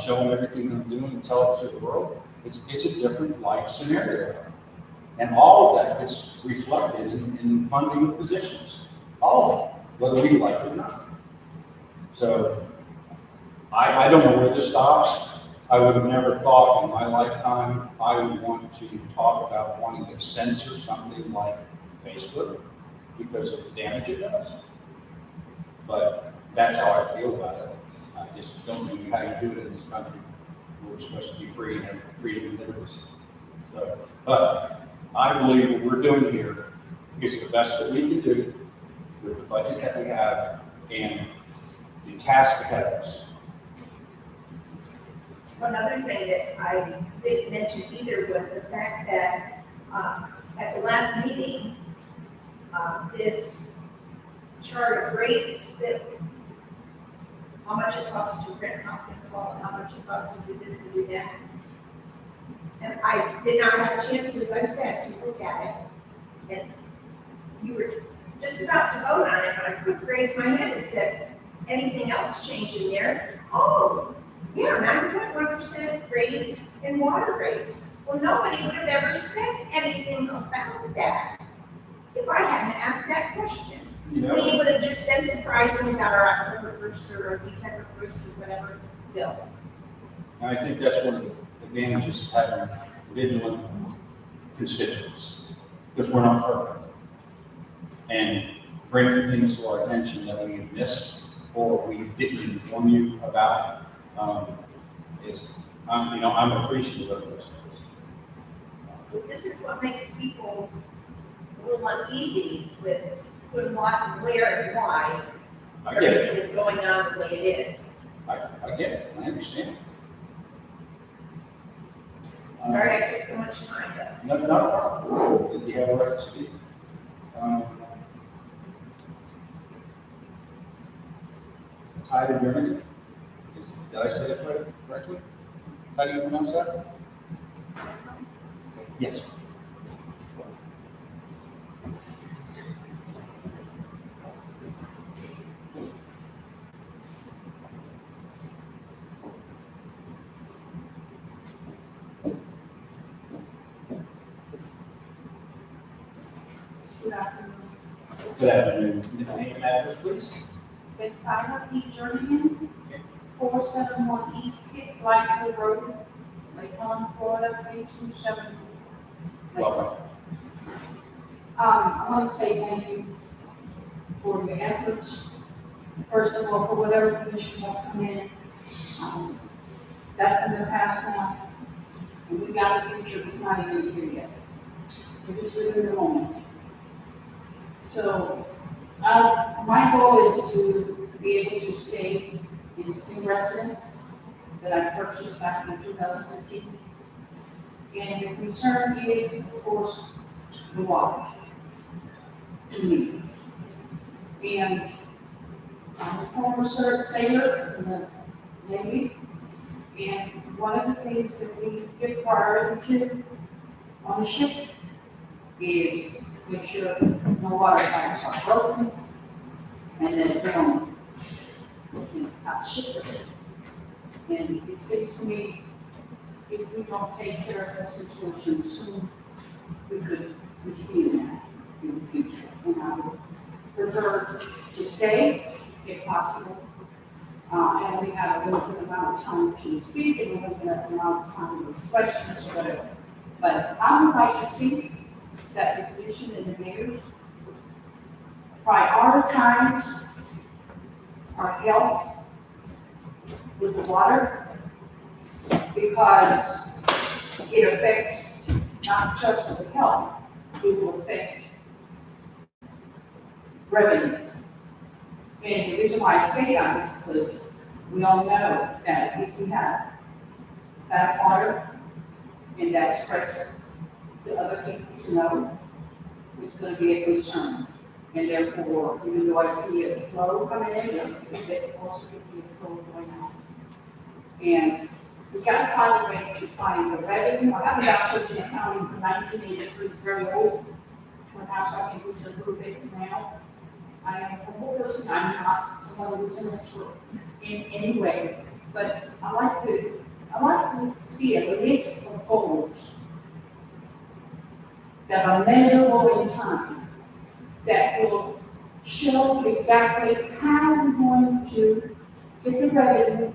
show them everything I'm doing and tell it to the world. It's a different life scenario. And all of that is reflected in funding of positions, all of it, whether we like it or not. So I don't know where this stops. I would have never thought in my lifetime I would want to talk about wanting to censor something like Facebook because of the damage it does. But that's how I feel about it. I just don't know how you do it in this country. We're supposed to be free and have freedom and liberties. So, but I believe what we're doing here is the best that we can do with the budget that we have and the task ahead of us. Another thing that I didn't mention either was the fact that, at the last meeting, this chart of rates that, how much it costs to rent conference hall, and how much it costs to do this and do that. And I did not have a chance, as I said, to look at it. And you were just about to vote on it, but I quick raised my hand and said, anything else change in there? Oh, yeah, 9.1% raise in water rates. Well, nobody would have ever said anything about that if I hadn't asked that question. Yeah. We would have just been surprised when we got our October 1st or December 1st or whatever bill. And I think that's one of the advantages of having vigilant constituents, because we're not perfect. And bringing things to our attention that we missed or we didn't inform you about I'm appreciative of those things. This is what makes people a little uneasy with what, where, and why I get it. everything is going on the way it is. I get it. I understand. Sorry I took so much time, but. Not a problem. Did you have a right to speak? Tyler Germany? Did I say that correctly? How do you pronounce that? Yes. Good afternoon. Good afternoon. Name and address, please. Betsaida P. Jernigan, 471 East Cape, Blytheville Road, Lake Helen, Florida, 327. Welcome. I want to say thank you for your efforts. First of all, for whatever positions have come in. That's in the past now. And we got a future that's not even here yet. We're just living the moment. So, my goal is to be able to stay in the same residence that I purchased back in 2015. And the concern is, of course, the water to me. And I'm a former sailor in the Navy. And one of the things that we give priority to on the ship is make sure no water pipes are broken and that they don't have shipwreck. And it seems to me, if we don't take care of the situation soon, we could be seeing that in the future. And I would prefer to stay if possible. And we have a limited amount of time to speak and a limited amount of time for questions or whatever. But I would like to see that the commission and the mayors prioritize our health with the water, because it affects not just the health, it will affect revenue. And the reason why I say that is because we all know that if we have that water and that spreads to other people to know, it's going to be a concern. And therefore, even though I see a flow coming in, there also could be a flow going out. And we've got to find a way to find the revenue. I haven't got to the accounting for 1983, it's very old. Perhaps I can use a little bit now. I am a whole person, I'm not someone who's in this work in any way. but I like to see a list of goals that are measurable in time, that will show exactly how we're going to get the revenue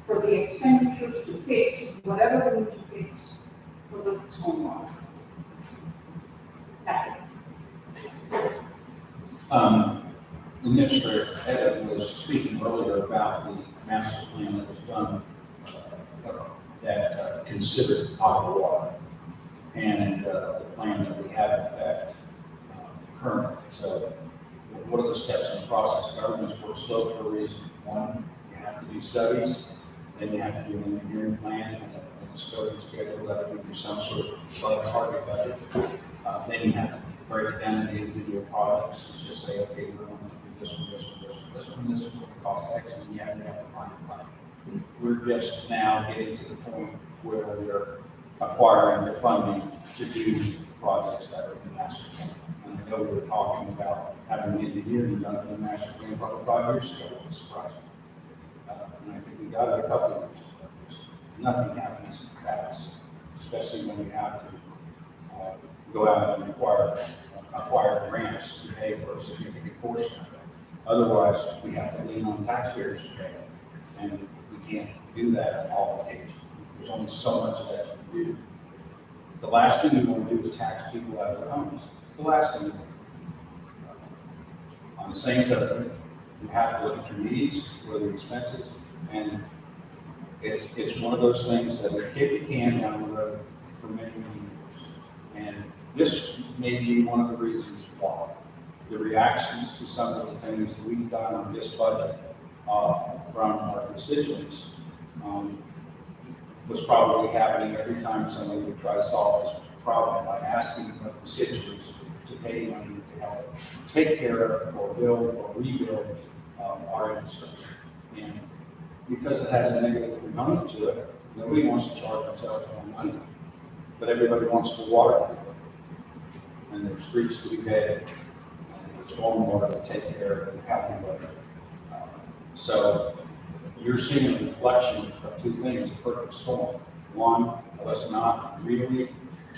for the expenditures to fix whatever we need to fix for the stormwater. That's it. Administrator Evan was speaking earlier about the master plan that was done, that considered potable water, and the plan that we have in effect currently. So what are the steps in the process? Governments work slow for a reason. One, you have to do studies, then you have to do an engineering plan and a scoping schedule that will give you some sort of target budget. Then you have to break it down into individual products, just say, okay, we're going to do this one, this one, this one, this one, will cost X, and you have to find a plan. We're just now getting to the point where we're acquiring the funding to do projects that are in the master plan. And I know we were talking about having the engineering done in the master plan probably 5 years ago, it was surprising. And I think we got it a couple of years ago. Just nothing happens fast, especially when we have to go out and acquire grants to pay for a significant portion of it. Otherwise, we have to lean on taxpayers to pay, and we can't do that on all occasions. There's only so much that we do. The last thing we want to do is tax people out of their homes. It's the last thing we want to do. On the same token, you have to look at your needs, what are the expenses, and it's one of those things that we kick the can down the road for many, many years. And this may be one of the reasons why the reactions to some of the things that we've done on this budget from our constituents was probably happening every time somebody would try to solve this problem by asking the constituents to pay money to help take care of or build or rebuild our infrastructure. And because it has a negative component to it, nobody wants to charge themselves more money, but everybody wants the water. And there's streets to be paved, and there's stormwater to take care of and healthy weather. So you're seeing a reflection of two things, a perfect storm. One, of us not really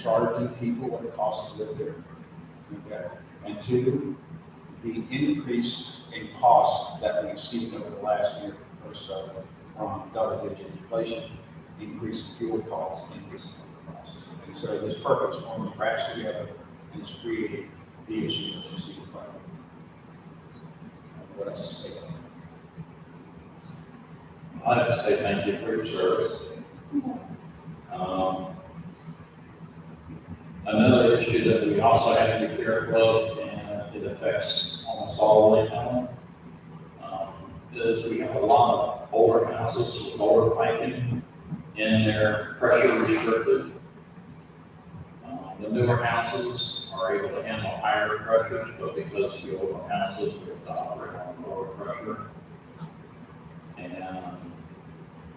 charging people what it costs to live there. Okay? And two, the increase in costs that we've seen over the last year or so from double-digit inflation, increase in fuel costs, increase in labor costs. And so this perfect storm is crashed together and it's creating the issue that you see in front of you. What else to say? I'd like to say thank you for your service. Another issue that we also have to be careful of, and it affects almost all Lake County, is we have a lot of older houses with older piping and they're pressure restricted. The newer houses are able to handle higher pressures, but because the older houses are operating on lower pressure. And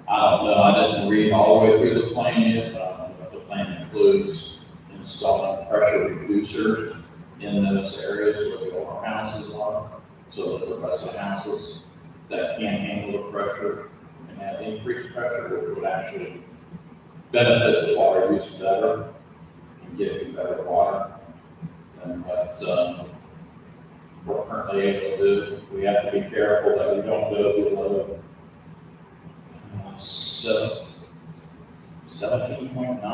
I don't know, I didn't read all the way through the plan yet, but I don't know if the plan includes installing pressure reducers in those areas where the older houses are, so that the rest of the houses that can handle the pressure and have increased pressure, which would actually benefit the water use better and give you better water than what we're currently able to do. We have to be careful that we don't go below 17.9 or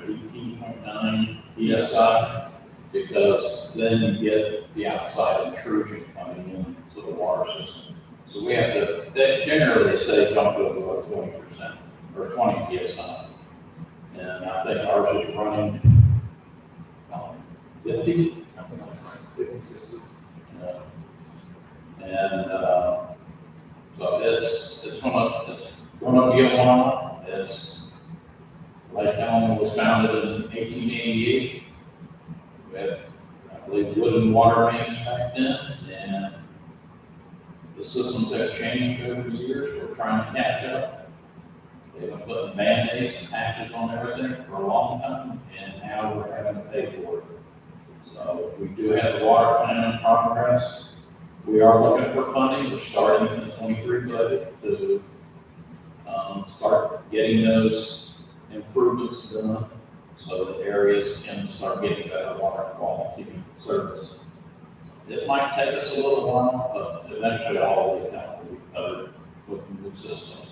18.9 PSI, because then you get the outside intrusion coming into the water system. So we have to, they generally say don't go below 20% or 20 PSI. And I think ours is running 50. And so it's going to be a while. Lake County was founded in 1888. We had, I believe, wooden water mains back then, and the systems have changed over the years. We're trying to catch up. They've been putting Band-Aids and patches on everything for a long time, and now we're having to pay for it. So we do have the water plan in progress. We are looking for funding. We're starting in the 23 budget to start getting those improvements done so that areas can start getting better water quality and service. It might take us a little while, but eventually all of this will be covered with new systems.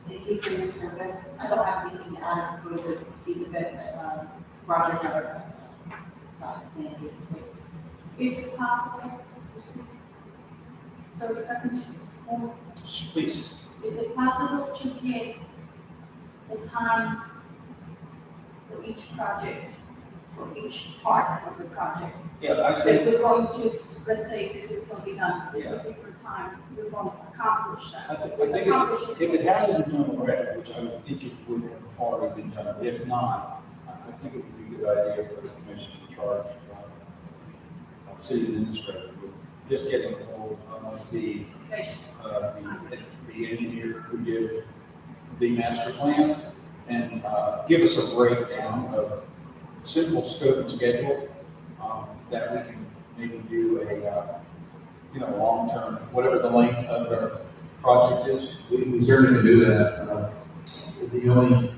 Thank you for your service. I don't have anything to add, so we would speak of it, but, Roger Hubbard, Andy, please. Is it possible to speak 30 seconds more? Please. Is it possible to take the time for each project, for each part of the project? Yeah, I That think, we're going to, let's say this is going to be done at this particular time, we're going to accomplish that. I think Let's accomplish if it hasn't been done already, which I would think it would have already been done, if not, I think it would be a good idea for the commission to charge city administrator with just getting hold of the engineer who did the master plan and give us a breakdown of simple scope and schedule that we can maybe do a long-term, whatever the length of the project is. We certainly can do that. The only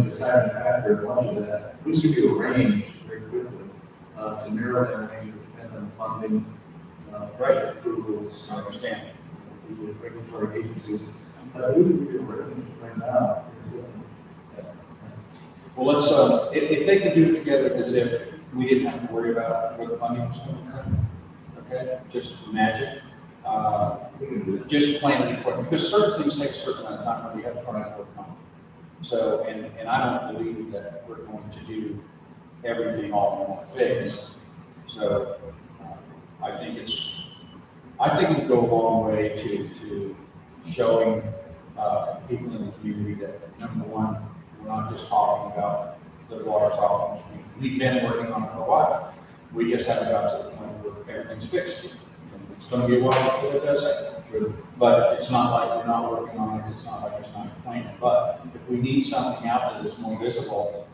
deciding factor in much of that, we should be arranged very quickly to narrow that range depending on funding, project approvals, I understand. the regulatory agencies. We would be arranged right now. Well, let's, if they can do it together as if we didn't have to worry about where the funding was going to come, okay? Just magic. We can do it. Just plan it accordingly, because certain things take a certain amount of time when we have front end work on. So, and I don't believe that we're going to do everything all in one phase. So, I think it would go a long way to showing, people in the community that, number one, we're not just talking about the water problems. We've been working on it for a while. We just haven't got to the point where everything's fixed. And it's gonna be a while before it does that. But it's not like we're not working on it, it's not like it's not complaining. But if we need something out that is more visible,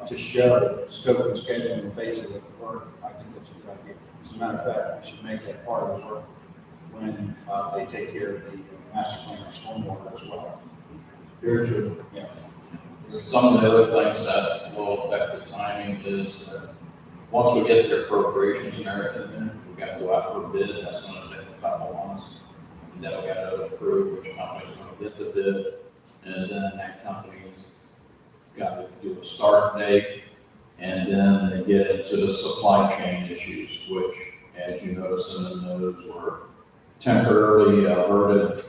to show scope and schedule and phase of the work, I think that's a good idea. As a matter of fact, we should make that part of the work when, they take care of the master plan for stormwater as well. Very true. Yeah. Some of the other things that will affect the timing is once we get the appropriations and everything in, we got to go out for a bid. That's going to take a couple months. And then we got to approve which company's going to get the bid. And then that company's got to do a start date. And then they get into the supply chain issues, which, as you notice in the news, were temporarily averted.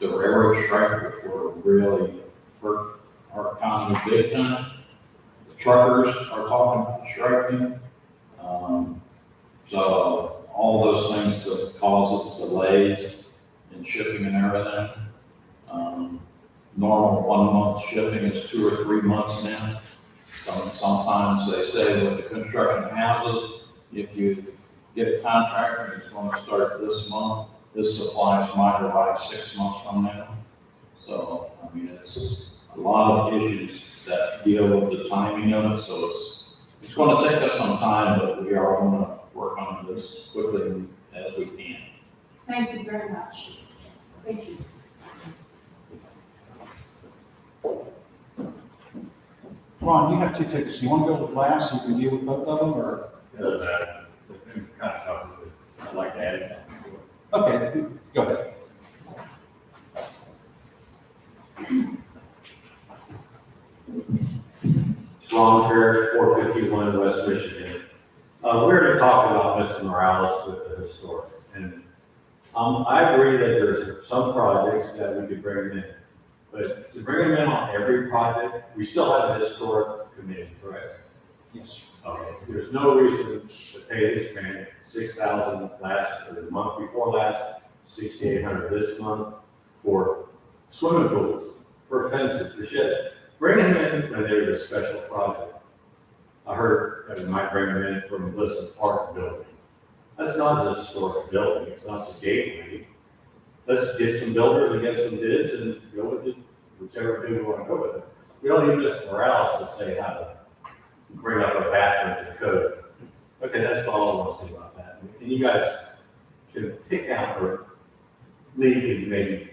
The railroad strike, which were really hurt our economy big time. The truckers are talking about striking. So all those things that causes delays in shipping and everything. Normal 1 month shipping is 2 or 3 months now. Sometimes they say with the construction houses, if you get a contractor and it's going to start this month, this supplies might arrive 6 months from now. So, I mean, it's a lot of issues that deal with the timing of it, so it's going to take us some time, but we are going to work on this quickly as we can. Thank you very much. Thank you. Ron, you have 2 tickets. You want to go with last so we can deal with both of them, or? I'd like to add something to it. Okay, go ahead. Ron Perry, 451 West Michigan. We're talking about Mr. Morales with the historic, and I agree that there's some projects that we could bring him in, but to bring him in on every project, we still have a historic committee, correct? Yes. Okay, there's no reason to pay this man $6,000 last, or the month before last, $6,800 this month for swimming pools, for fences, for shit. Bring him in when there's a special project. I heard that we might bring him in from Glisten Park building. That's not a historic building, it's not the gateway. Let's get some builders and get some bids and go with it, whichever bid we want to go with it. We don't need Mr. Morales to say how to bring up a bathroom to code. Okay, that's all I want to say about that. And you guys can pick out or Lee can maybe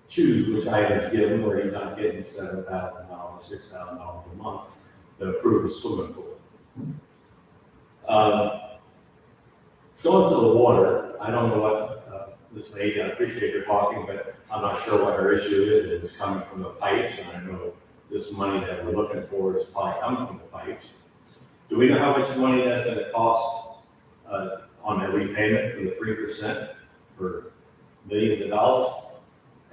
choose which item to give him, where he's not getting $7,000, $6,000 a month to approve a swimming pool. Going to the water, I don't know what, this lady, I appreciate her talking, but I'm not sure what her issue is. It's coming from the pipes, and I know this money that we're looking for is probably coming from the pipes. Do we know how much money that's gonna cost, on a repayment for the 3% for millions of dollars?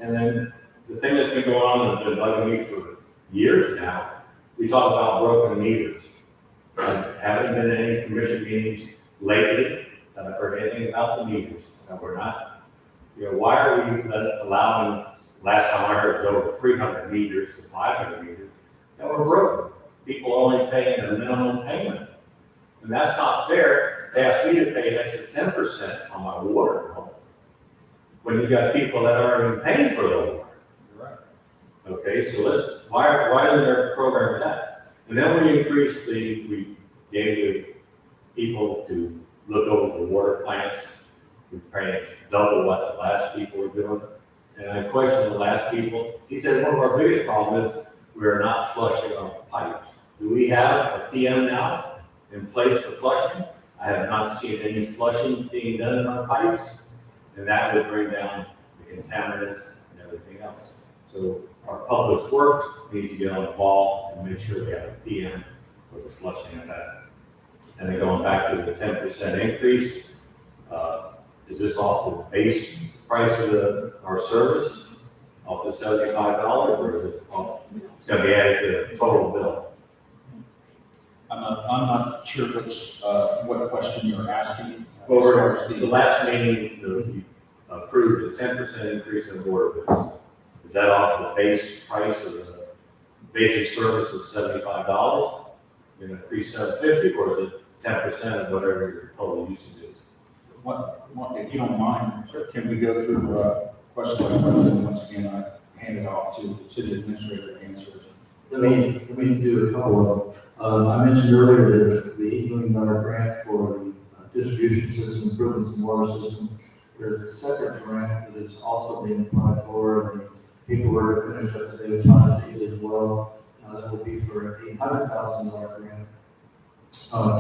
And then the thing that's been going on has been bugging me for years now. We talk about broken meters. I haven't been in any commission meetings lately that I've heard anything about the meters. And we're not, why are we allowing, last time I heard, over 300 meters to 500 meters that were broken? People only paying a minimum payment. And that's not fair. They asked me to pay an extra 10% on my water bill when you got people that aren't even paying for the water. Right. Okay, so why isn't there a program for that? And then we gave the people to look over the water plants. We paid double what the last people were doing. And I questioned the last people. He said, one of our biggest problems is we're not flushing our pipes. Do we have a PM now in place for flushing? I have not seen any flushing being done in our pipes, and that would bring down the contaminants and everything else. So our public works needs to get on the ball and make sure we have a PM for the flushing of that. And then going back to the 10% increase, is this off the base price of our service, off the $75, or is it off, it's gonna be added to the total bill? I'm not sure what question you're asking. Over the last meeting, we approved a 10% increase in water bills. Is that off the base price of the basic service of $75? You're gonna increase $750, or is it 10% of whatever your total usage is? If you don't mind, can we go through question by question? Once again, I hand it off to the city administrator to answer. Let me do a couple of them. I mentioned earlier the $8 million grant for the distribution system improvements in the water system. There's a separate grant that is also being applied for, and the paperwork finished up today with Tom as well. That will be for an $800,000 grant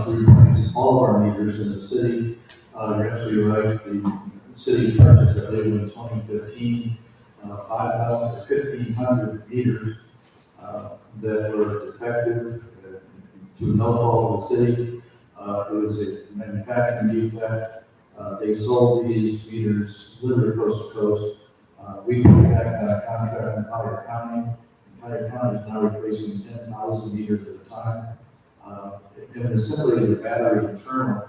to replace all of our meters in the city. You're absolutely right. The city purchased, I believe, in 2015, 1,500 meters that were defective through no fault of the city. It was a manufacturing defect. They sold these meters literally coast to coast. We put back a contract in Collier County. Collier County is now replacing 10,000 meters at a time. It was simply the battery internal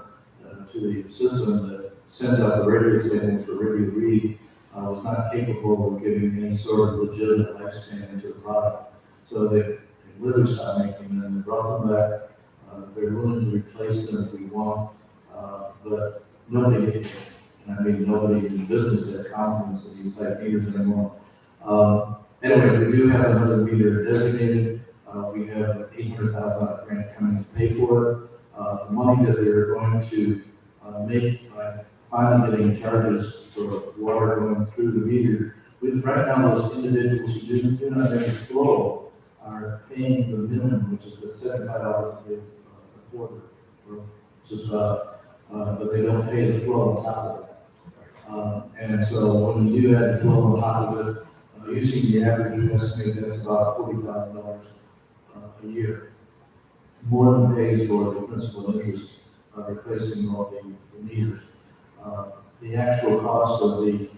to the system that sends out the radio signals for radio read was not capable of giving any sort of legitimate lifespan to the product. So they literally stopped making them. They brought them back. They're willing to replace them if we want, but nobody, and I mean nobody in business has confidence in these type meters anymore. Anyway, we do have another meter designated. We have an $800,000 grant coming to pay for it. The money that they're going to make by finally getting charges for water going through the meter. Right now, those individuals who do not make the flow are paying the minimum, which is the $75 a quarter, which is but they don't pay the flow on top of it. And so when you do add the flow on top of it, using the average, we estimate that's about $40,000 a year. More than pays for the principal interest replacing all the meters. The actual cost of the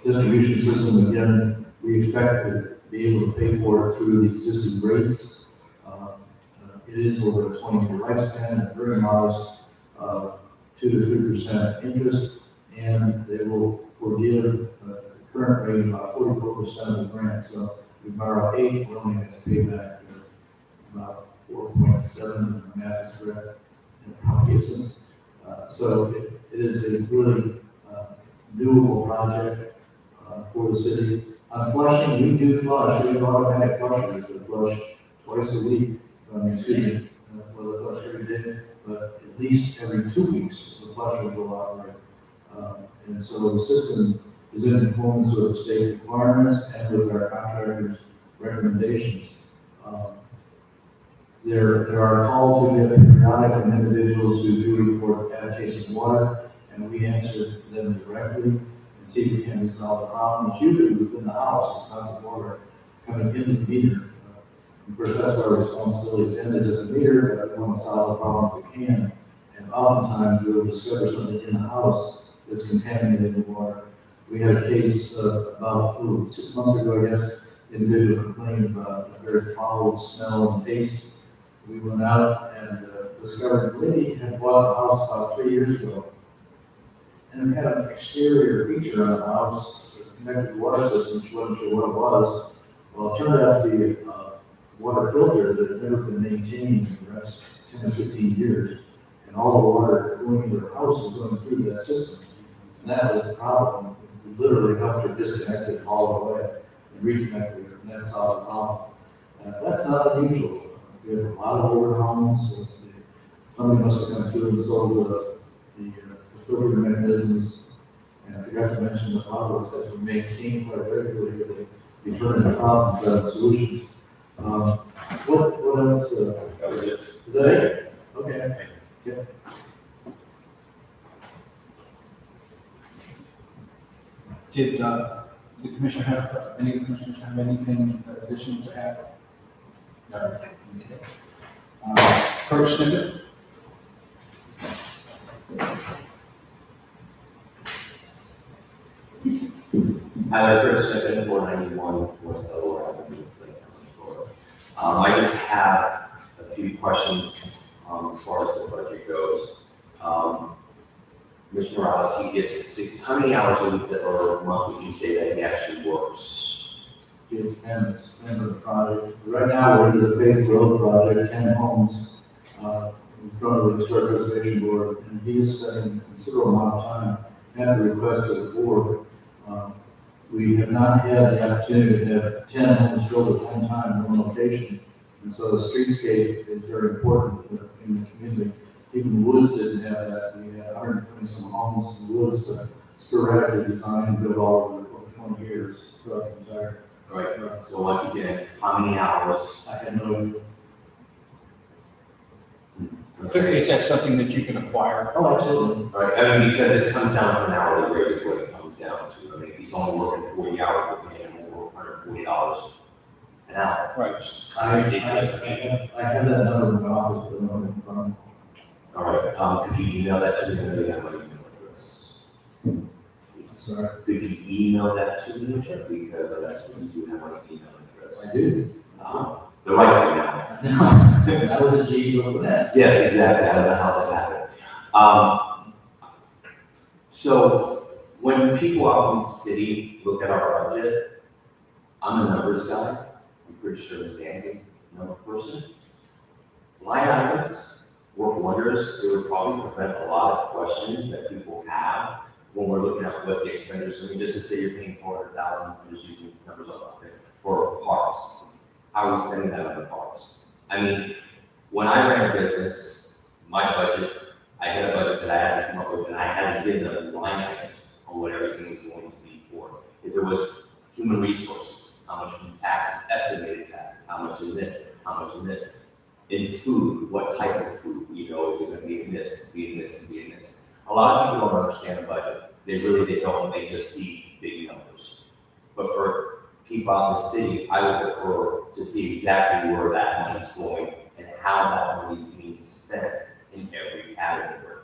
distribution system, again, we expect to be able to pay for it through the existing rates. It is over a 20-year lifespan, and very modest 2 to 3% interest, and they will forgive the current rate about 44% of the grant. So we borrow 8, we only have to pay back about 4.7, the math is correct, and it probably isn't. So it is a really doable project for the city. On flushing, we do flush. We have automatic flushers that flush twice a week. Excuse me, well, the flush every day, but at least every 2 weeks, the flusher will operate. And so the system is in conformance with state requirements and with our contractors' recommendations. There are calls we get periodic from individuals who do report agitation of water, and we answer them directly and see if we can resolve the problem. It's usually within the house, it's not the water coming into the meter. Of course, that's our responsibility, is as a meter, but we want to solve the problem if we can. And oftentimes, we'll discover something in the house that's contaminated in water. We had a case about 6 months ago, I guess, individual complained about a very foul smell and taste. We went out and discovered the lady had bought the house about 3 years ago. And it had an exterior feature on the house, connected water system, she wasn't sure what it was. Well, it turned out to be a water filter that had never been maintained in the last 10 or 15 years. And all the water going into her house was going through that system. And that was the problem. We literally helped her disconnect it all the way and reconnect it, and that solved the problem. That's not unusual. We have a lot of older homes. So somebody must have come through and sold the filter mechanisms. And I forgot to mention that a lot of those guys were maintained quite regularly. They determine the problems and solutions. What else? That was it. Is that it? Okay. Yeah. Did the commissioner have, any of the commissioners have anything additional to add? No, sir. Clerk Snicket? Hi there, Chris Snicket, 491 West Delaware Avenue, Lake County, Florida. I just have a few questions as far as the budget goes. Mr. Morales, he gets how many hours a week or a month would you say that he actually works? It depends on the project. Right now, we're into the Faith Road project, 10 homes in front of the Historic Preservation Board, and he is spending a considerable amount of time at the request of the board. We have not had the opportunity to have 10 homes built at one time in one location, and so the streetscape is very important in the community. Even Woods didn't have that. We had 120 some homes in Woods that sporadically designed and built all over 20 years throughout the entire. All right, so once again, how many hours? I had no idea. Is that something that you can acquire? Oh, absolutely. All right, I mean, because it comes down to an hourly rate is what it comes down to. I mean, if he's only working 40 hours, we're paying him over $140 an hour. Right. Which is kind of ridiculous. I have that number in my office, but I don't have it in front of me. All right, could you email that to me? I know you have my email address. Sorry. Could you email that to me, because I actually do have my email address. I do. The right one now. No, that was a G with an S. Yes, exactly. I don't know how that happened. So when people out in the city look at our budget, I'm a numbers guy. I'm pretty sure Ms. Ann's a number person. Line items work wonders. It would probably prevent a lot of questions that people have when we're looking at what the expenditures. I mean, just to say you're paying $400,000, I'm just using numbers up there for parks. How are we spending that on the parks? I mean, when I ran a business, my budget, I had a budget that I had to come up with, and I had to give them line items on what everything was going to be for. If it was human resources, how much in taxes, estimated taxes, how much in this, how much in this. In food, what type of food, you know, is it going to be in this, be in this, be in this. A lot of people don't understand the budget. They don't, they just see big numbers. But for people out in the city, I would prefer to see exactly where that money's going and how that money's being spent in every category.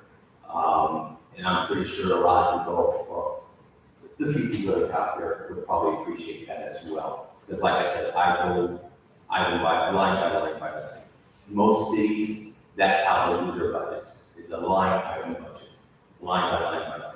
And I'm pretty sure a lot of people, well, the few people that are out there would probably appreciate that as well. Because like I said, I go item by line by line by line. Most cities, that's how they do their budgets. It's a line item budget, line by line by line.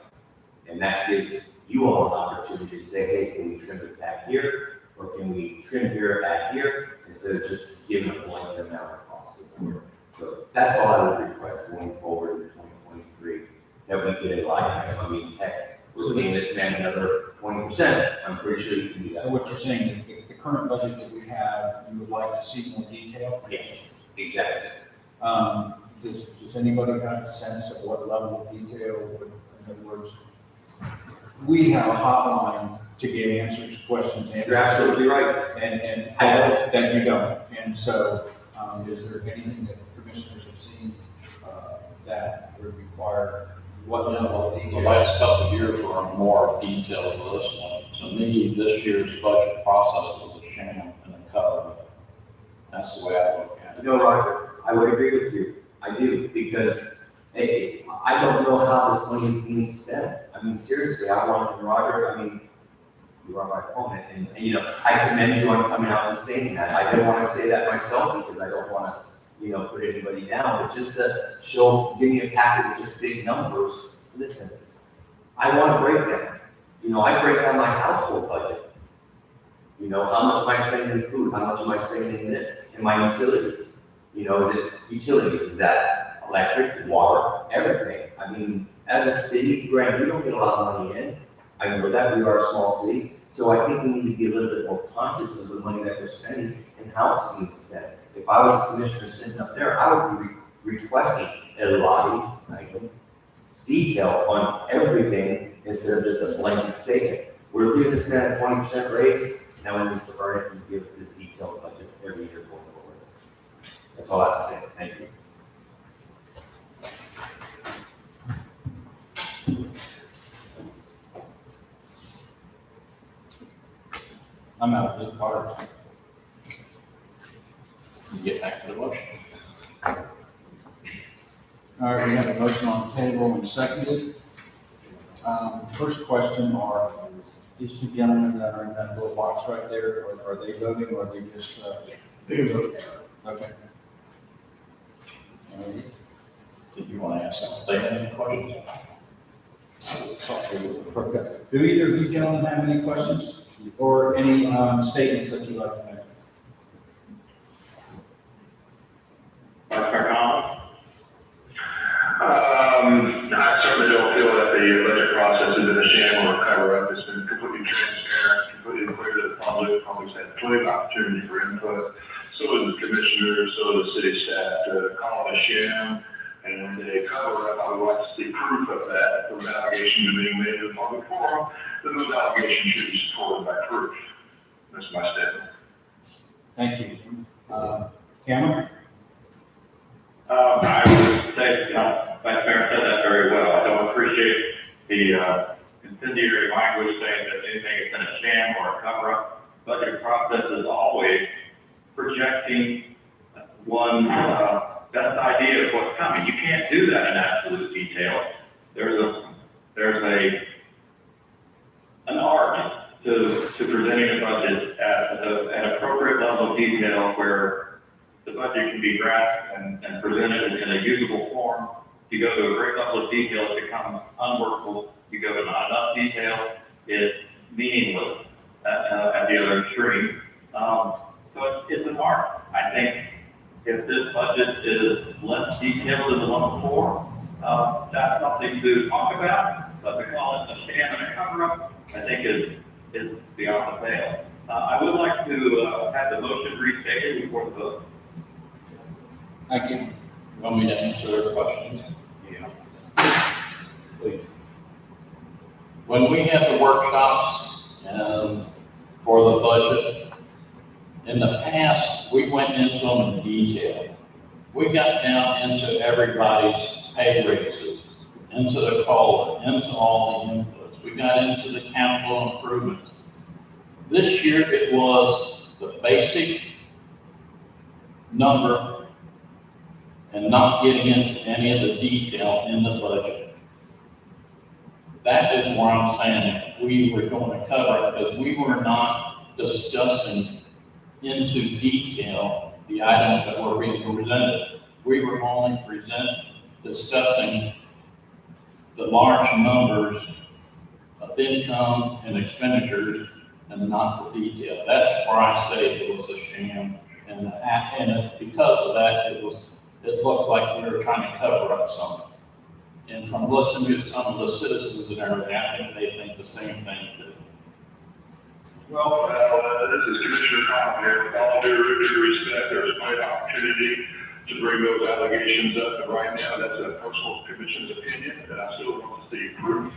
And that gives you all an opportunity to say, hey, can we trim it back here? Or can we trim here back here? Instead of just giving a blanket amount across the board. So that's all I would request going forward in 2023, that we get a line item. I mean, heck, we're paying this man another 20%. I'm pretty sure you can do that. So what you're saying, the current budget that we have, you would like to see more detail? Yes, exactly. Does anybody have a sense of what level of detail would, in other words, we have a hotline to get answers, questions, answers. You're absolutely right. And I know. that you don't. And so, is there anything that commissioners have seen, that would require what level of The detail? last couple of years were more detailed than this one. To me, this year's budget process was a sham and a cover. That's the way I look at it. No, Roger, I would agree with you. I do, because I don't know how this money is being spent. I mean, seriously, I want, Roger, I mean, you are my opponent, and, you know, I commend you on coming out and saying that. I didn't want to say that myself because I don't want to, you know, put anybody down, but just to show, give me a packet of just big numbers. Listen, I want to break down. You know, I break down my household budget. You know, how much am I spending in food? How much am I spending in this? And my utilities. You know, is it utilities? Is that electric, water, everything? I mean, as a city, granted, we don't get a lot of money in. I know that we are a small city. So I think we need to be a little bit more conscious of the money that we're spending and how it's being spent. If I was a commissioner sitting up there, I would be requesting a line item detail on everything instead of just a blanket statement. We're giving this man a 20% raise, now when Mr. Burnett can give us this detailed budget every year going forward. That's all I have to say. Thank you. I'm out of good cards. Get back to the motion. All right, we have a motion on the table and seconded. First question, are these two gentlemen that are in that little box right there, are they voting or are they just, They vote. okay. All right. Did you want to ask them? They have any questions? Okay. Do either of you gentlemen have any questions or any statements that you'd like to make? I certainly don't feel that the budget process has been a sham or a cover-up. It's been completely transparent, completely clear to the public. Public's had plenty of opportunity for input. So does the commissioners, so does the city staff. To call it a sham and a cover-up, I would like to see proof of that. If those allegations are being made in the public forum, then those allegations should be supported by proof. That's my statement. Thank you. Cameron? I would say, Vice Mayor said that very well. I don't appreciate the incendiary language saying that anything has been a sham or a cover-up. Budget process is always projecting one's best idea of what's coming. You can't do that in absolute detail. There's an art to presenting a budget at an appropriate level of detail where the budget can be grasped and presented in a usable form. If you go to a great level of detail, it becomes unworkable. You go to not enough detail, it's meaningless at the other extreme. So it's an art. I think if this budget is less detailed than the one before, that's something to talk about. But to call it a sham and a cover-up, I think is beyond the pale. I would like to have the motion restated before the vote. Thank you. You want me to answer their question? Yeah. Please. When we had the workshops for the budget, in the past, we went into them in detail. We got down into everybody's pay raises, into the COLA, into all the inputs. We got into the capital improvements. This year, it was the basic number and not getting into any of the detail in the budget. That is where I'm saying that we were going to cover it, because we were not discussing into detail the items that were being presented. We were only discussing the large numbers of income and expenditures and not the detail. That's where I say it was a sham, and because of that, it looks like we were trying to cover up something. And from listening to some of the citizens and everything, I think they think the same thing too. Well, this is Commissioner Cobb here. With all due respect, there's my opportunity to bring those allegations up. And right now, that's a personal commission's opinion, and I still want to see proof.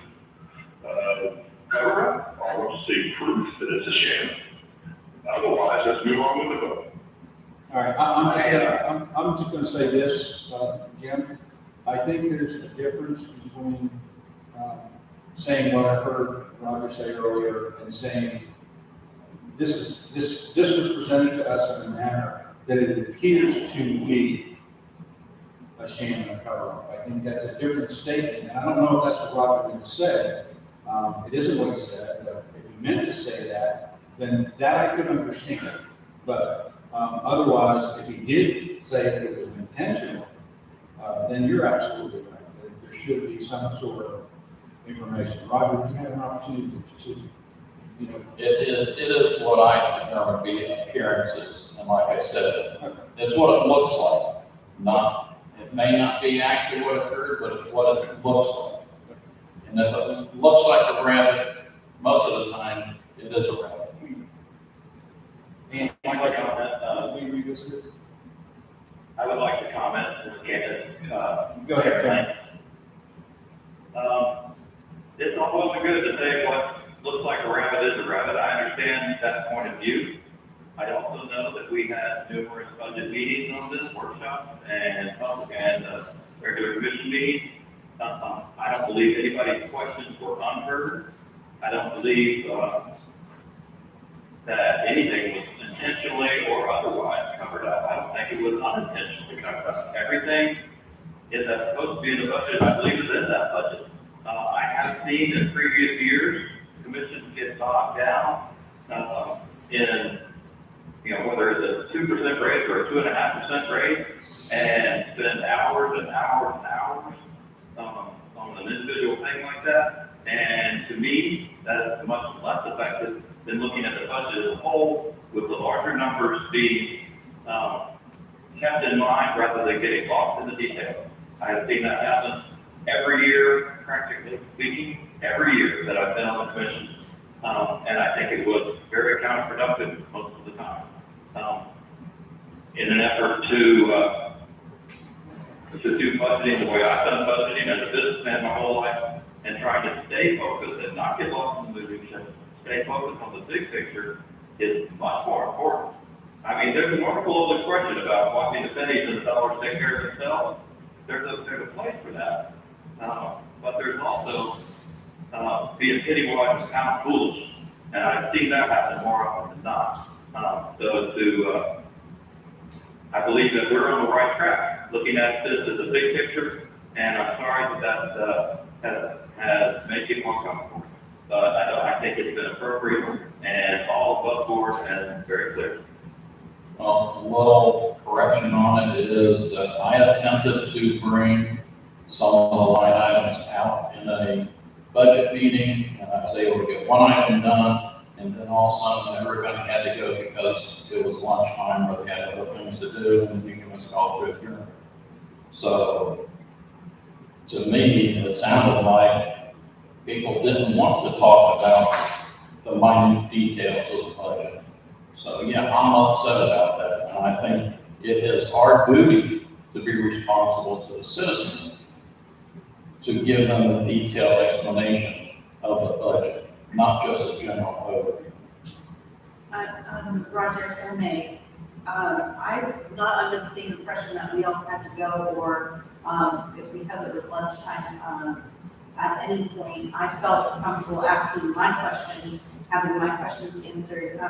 All right, I'm just gonna say this, Jim. I think there's a difference between, saying what I heard Roger say earlier and saying, this was presented to us in a manner that it appears to be a sham and a cover-up. I think that's a different statement, and I don't know if that's what Roger meant to say. It isn't what he said, but if he meant to say that, then that I could understand. But otherwise, if he did say that it was intentional, then you're absolutely right. There should be some sort of information. Roger, you have an opportunity to, you know. It is what I consider to be appearances, and like I said, it's what it looks like. It may not be actually what occurred, but it's what it looks like. And if it looks like a rabbit, most of the time, it is a rabbit. And I'd like to comment, we revisited. I would like to comment, Go ahead, Ken. It's not well and good to say what looks like a rabbit is a rabbit. I understand that point of view. I also know that we had numerous budget meetings on this workshop and regular commission meetings. I don't believe anybody's questions were unheard. I don't believe that anything was intentionally or otherwise covered up. I don't think it was unintentionally covered up. Everything is that's supposed to be in the budget, I believe, is in that budget. I have seen in previous years, commissions get bogged down in, whether it's a 2% raise or a 2.5% raise, and spend hours and hours and hours on an individual thing like that. And to me, that is much less effective than looking at the budget as a whole, with the larger numbers being kept in mind rather than getting lost in the details. I have seen that happen every year, practically speaking, every year that I've been on the commission. And I think it was very counterproductive most of the time. In an effort to do budgeting the way I've done budgeting as a businessman my whole life, and trying to stay focused and not get lost in the moving ship, stay focused on the big picture is much more important. I mean, there's a wonderful old expression about watching the pennies and the dollars take care of themselves. There's a place for that. But there's also being pity-wise and pound foolish. And I've seen that happen more often than not. I believe that we're on the right track, looking at this as a big picture, and I'm sorry that has made people uncomfortable. But I think it's been appropriate and all above board and very clear. Well, a little correction on it is that I attempted to bring some of the line items out in a budget meeting, and I was able to get one item done, and then all of a sudden everybody had to go because it was lunchtime or they had other things to do, and the meeting was called to adjourn. So, to me, it sounded like people didn't want to talk about the minute details of the budget. So, yeah, I'm upset about that, and I think it is our duty to be responsible to the citizens to give them a detailed explanation of the budget, not just a general overview. Roger, if I may, I'm not under the same impression that we all had to go or because it was lunchtime. At any point, I felt comfortable asking my questions, having my questions answered.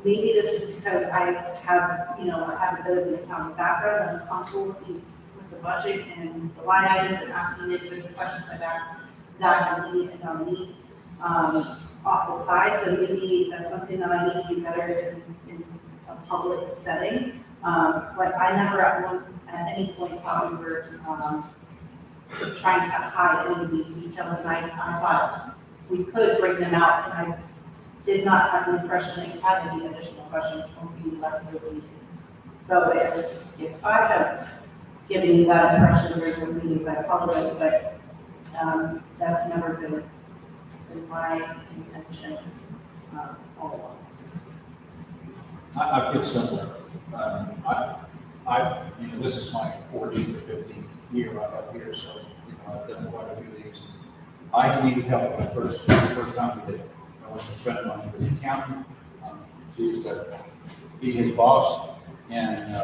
Maybe this is because I have, I have a bit of an accounting background. I'm comfortable with the budget and the line items and asking if there's questions I've asked Zach and Lee and Dominique off the side. So maybe that's something that I need to do better in a public setting. But I never at any point thought we were trying to hide any of these details, and I thought we could bring them out, and I did not have the impression that you had any additional questions when we left those meetings. So if I have given you that impression during those meetings, I apologize, but that's never been my intention all along. I feel similar. This is my 14th or 15th year right up here, so, I've done quite a few of these. I needed help when the first time we did it. I went to spend money with the accountant. She used to be his boss, and,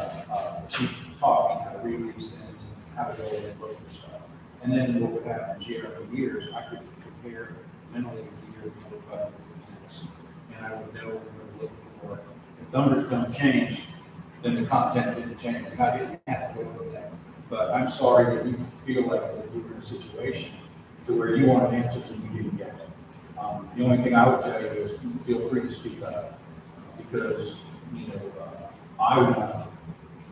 cheap talking, how to read these things, and how to go and look for stuff. And then what would happen year over years, I could compare mentally the year of, and I would know where to look for. If numbers don't change, then the content didn't change, and I didn't have to go with that. But I'm sorry that you feel like that you were in a situation to where you wanted answers and you didn't get it. The only thing I would tell you is feel free to speak up, because, you know, I want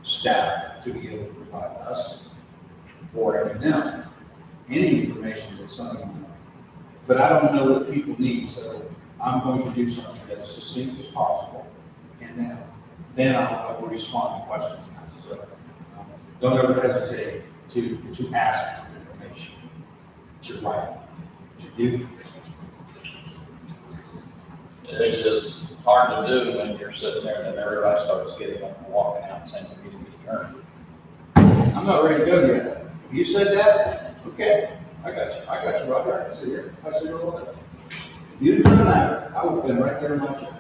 staff to be able to provide us or even them any information that someone knows. But I don't know what people need, so I'm going to do something that is succinct as possible, and then I will respond to questions. So don't ever hesitate to ask for information. It's your right. It's your duty. It is hard to do when you're sitting there and then everybody starts getting up and walking out saying the meeting is adjourned. I'm not ready to go yet. You said that? Okay, I got you, Roger. I see you. I see you over there. You didn't know that. I would have been right there in my chair.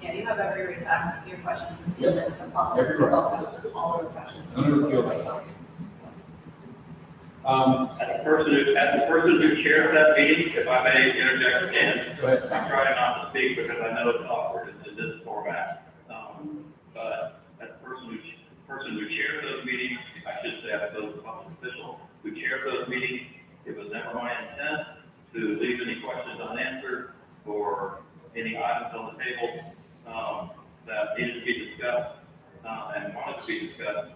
Yeah, you have every right to ask your questions to citizens and public. Every right. All of the questions. I never feel like that. As the person who chairs that meeting, if I may interject again, Go ahead. I'm trying not to speak because I know it's awkward in this format. But as the person who chairs those meetings, I should say, as the public official who chairs those meetings, it was never my intent to leave any questions unanswered or any items on the table that needed to be discussed and wanted to be discussed.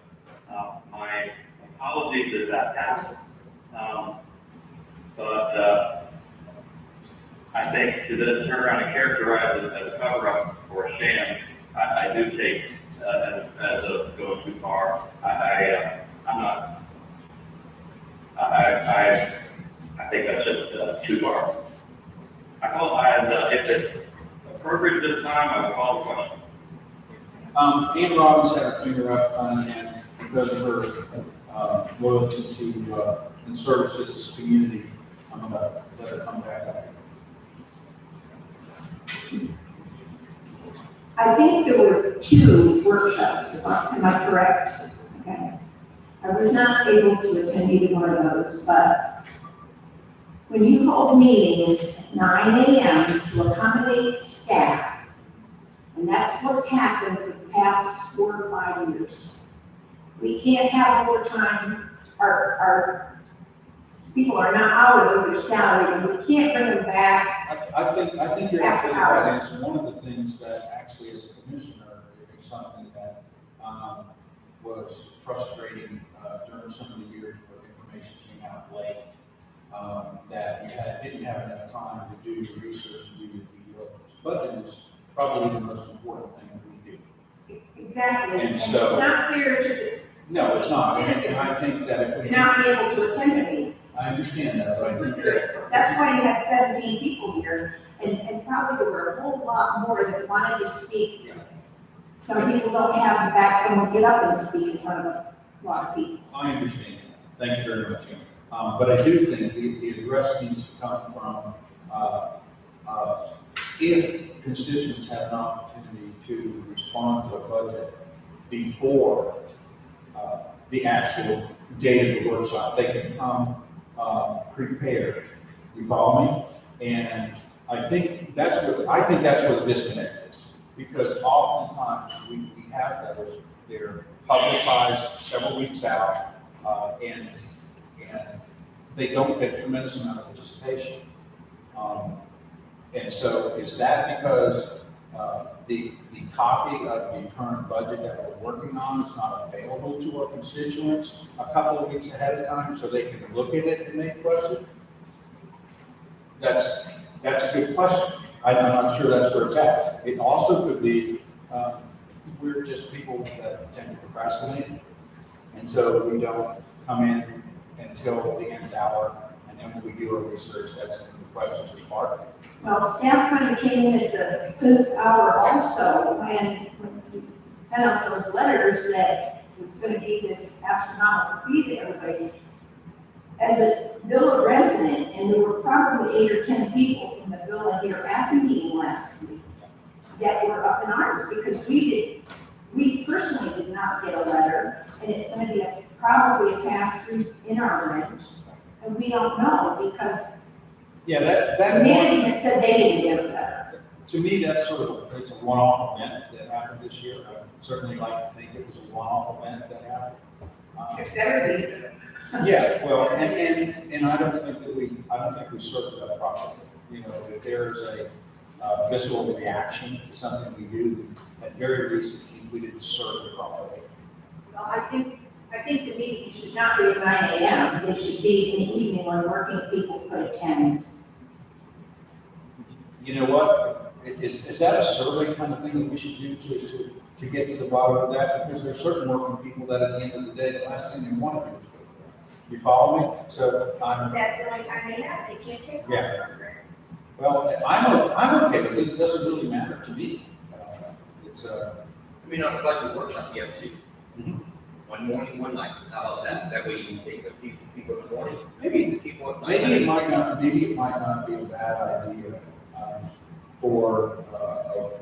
My apologies if that happened. But I think to then turn around and characterize it as a cover-up or a sham, I do take as a going too far. I'm not. I think that's just too far. If it's appropriate this time, I will call the question. Ann Robbins had her finger up and because of her loyalty to and service to this community, I'm gonna let her come back. I think there were 2 workshops, am I correct? Okay. I was not able to attend either one of those, but when you hold meetings at 9 a.m. to accommodate staff, and that's what's happened for the past 4 or 5 years. We can't have overtime, our people are not out of their salary, and we can't bring them back. I think you're After absolutely right. hours. It's one of the things that actually as a commissioner, it's something that was frustrating during some of the years where information came out late. That you didn't have enough time to do the research and do your due diligence. Budget is probably the most important thing that we do. Exactly, And and it's so- not fair to No, it's not. And Citizens. I think that if we, not be able to attend a meeting. I understand that, but I think that, That's why you had 17 people here, and probably there were a whole lot more that wanted to speak. Some people don't have the backbone to get up and speak in front of a lot of people. I understand that. Thank you very much. But I do think the address needs to come from, if constituents have an opportunity to respond to a budget before the actual day of the workshop, they can come prepared. You follow me? And I think that's where the disconnect is, because oftentimes we have those, they're publicized several weeks out, and they don't get a tremendous amount of participation. And so is that because the copy of the current budget that we're working on is not available to our constituents a couple of weeks ahead of time so they can look at it and make questions? That's a good question. I'm not sure that's where it's at. It also could be, we're just people that tend to procrastinate. And so we don't come in until the end of the hour, and then when we do our research, that's when the questions are sparked. Well, staff kind of came in at the fifth hour also, when we sent out those letters that it was going to be this astronomical fee to everybody. As a Villa resident, and there were probably 8 or 10 people from the Villa here at the meeting last week that were up in arms because we personally did not not get a letter, and it's gonna be probably a pass-through in our rent, and we don't know, because Yeah, the that one, management said they didn't get a letter. to me, that's sort of, it's a one-off event that happened this year. I certainly like to think it was a one-off event that happened. It better be. Yeah, well, and I don't think we served that properly. You know, if there's a visceral reaction to something we do, at very least, we didn't serve it properly. Well, I think the meeting should not Not be at 9 AM, it should be in the evening when working people could attend. You know what? Is that a survey kind of thing that we should do to get to the bottom of that? Because there's certain working people that at the end of the day, the last thing they want to do is go to work. You follow me? So That's the only time they have, they can't take off. Yeah. Well, I'm okay with it. It doesn't really matter to me. It's I mean, on a budget workshop, you have two. Mhm. One morning, one night. How about that? That way you can take a piece of people in the morning, maybe piece of people at night. Maybe it might not be a bad idea for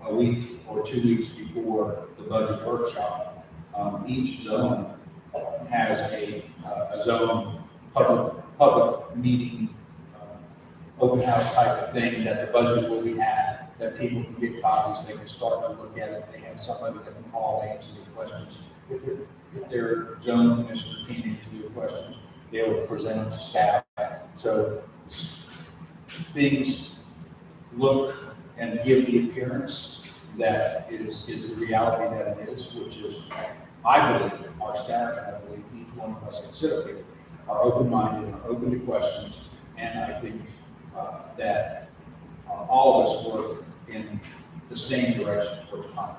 a week or 2 weeks before the budget workshop. Each zone has a zone public meeting, open house type of thing that the budget will be at, that people can get copies, they can start to look at it, they have somebody that can call, answer their questions. If their zone commissioner can't answer your questions, they will present them to staff. So things look and give the appearance that it is the reality that it is, which is, I believe, our staff, and I believe each one of us that sit here, are open-minded and are open to questions, and I think that all of us work in the same direction towards time.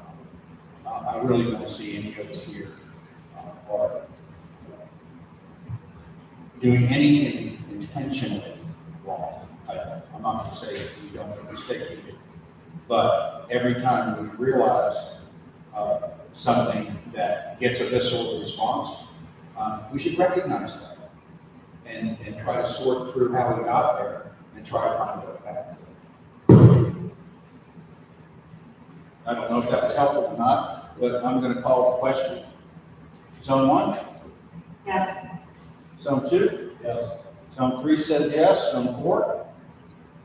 I really don't see any of us here are doing anything intentionally wrong. I'm not going to say that we don't make mistakes, but every time we realize something that gets a visceral response, we should recognize that and try to sort through how we got there and try to find a path. I don't know if that was helpful or not, but I'm going to call the question. Zone 1? Yes. Zone 2? Yes. Zone 3 says yes. Zone 4?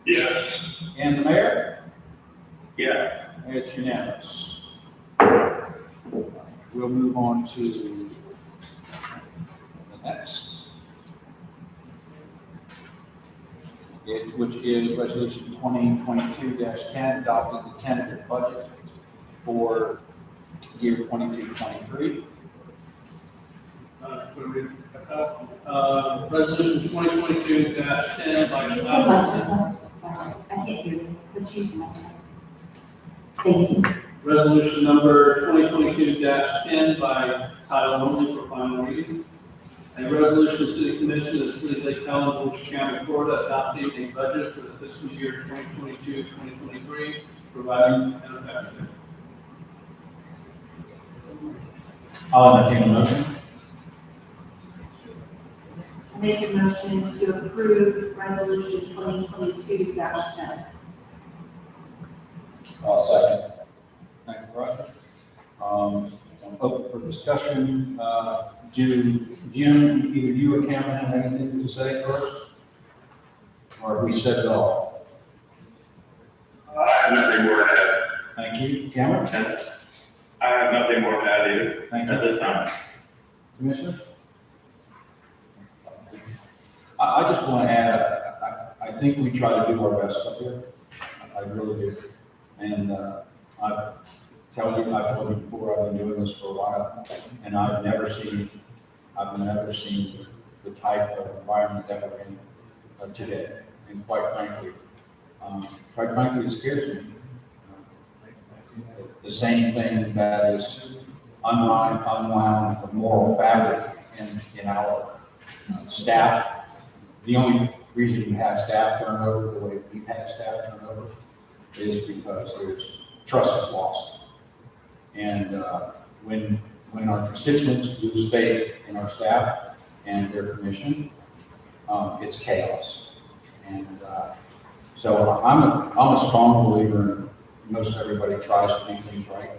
Yes. And the mayor? Yeah. It's unanimous. We'll move on to the next. Which is resolution 2022-10, adopting the tentative budget for year 22-23. Resolution 2022-10 by Use the title. microphone. Sorry, I can't hear you. Let's use the microphone. Thank you. Resolution number 2022-10 by title only for final reading. A resolution of the City Commission of the City of Lake Helen, Volusia County, Florida, adopting a budget for the fiscal year 2022-2023, providing an effective. I'll entertain a motion. I make a motion to approve resolution 2022-10. I'll second. Thank you, Roger. Open for discussion. June, either you or Cameron have anything to say first? Or have we said it all? I have nothing more to add. Thank you. Cameron? I have nothing more to add either Thank at you. this time. Commissioner? I just want to add, I think we try to do our best up here. I really do. And I've told you before, I've been doing this for a while, and I've never seen the type of environment that we're in today. And quite frankly, it scares me. The same thing that is unwound the moral fabric in our staff. The only reason we have staff turnover the way we've had staff turnover is because there's trust is lost. And when our constituents lose faith in our staff and their commission, it's chaos. And so I'm a strong believer in most everybody tries to make things right.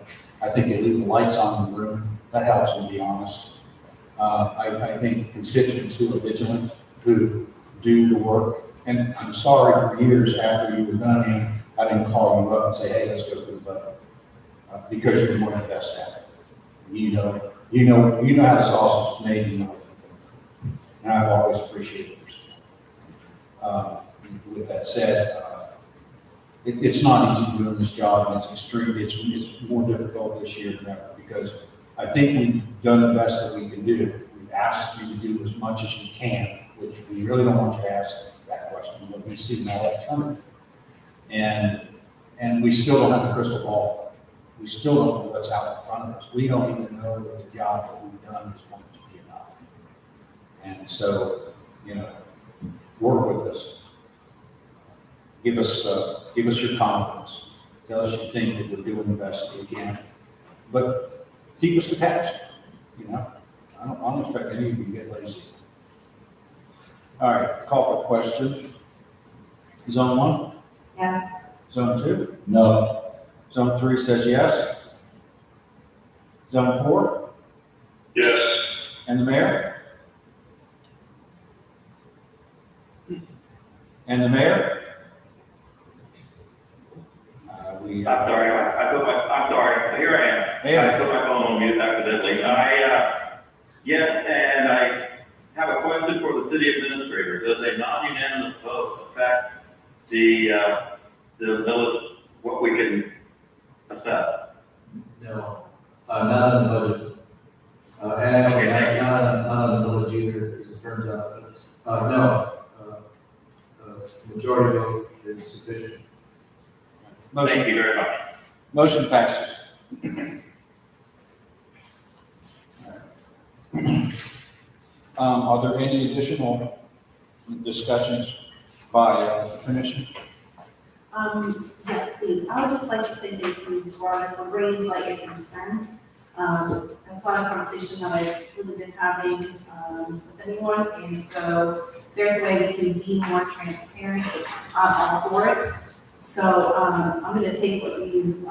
I think they leave the lights on in the room That helps, to be honest. I think constituents who are vigilant, who do the work, and I'm sorry for years after you were done in, I didn't call you up and say, hey, let's go through the budget. Because you're one of the best at it. You know how the sausage is made, you know. And I've always appreciated yours. With that said, it's not easy doing this job, and it's more difficult this year than ever, because I think we've done the best that we can do. We've asked you to do as much as you can, which we really don't want you to ask that question, but we see no alternative. And we still don't have a crystal ball. We still don't know what's out in front of us. We don't even know if the job that we've done is going to be enough. And so, work with us. Give us your confidence. Tell us you think that we're doing the best that we can. But keep us attached, I don't expect any of you to get lazy. All right, call for question. Zone 1? Yes. Zone 2? No. Zone 3 says yes. Zone 4? Yes. And the mayor? And the mayor? I'm sorry, I'm sorry, here I am. Yeah. I put my phone on mute accidentally. Yes, and I have a question for the city administrator. Does a non-unanimous vote affect the village, what we can assess? No, not on the budget. And actually, Okay, not on the village either, as it turns out. No, majority vote is sufficient. Thank you very much. Motion passes. Are there any additional discussions by the commission? Yes, please. I would just like to say thank you for bringing to light your concerns. That's not a conversation that I've really been having, with anyone, and so there's a way we can be more transparent, all for it. So, I'm gonna take what you've,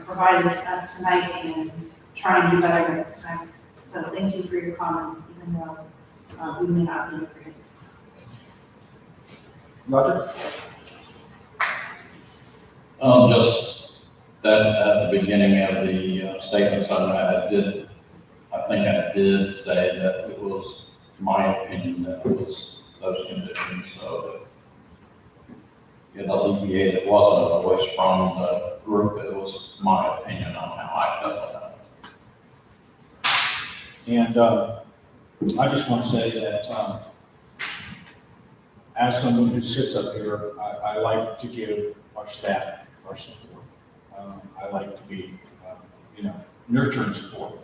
provided us tonight and try and do better next time. So thank you for your comments, even though, we may not be in agreement. Roger? Just that at the beginning of the statements I think I did say that it was my opinion that it was those conditions, so that it alleviated, it wasn't a voice from the group, it was my opinion on how I felt about it. And I just want to say that as someone who sits up here, I like to give our staff our support. I like to be, nurturing support.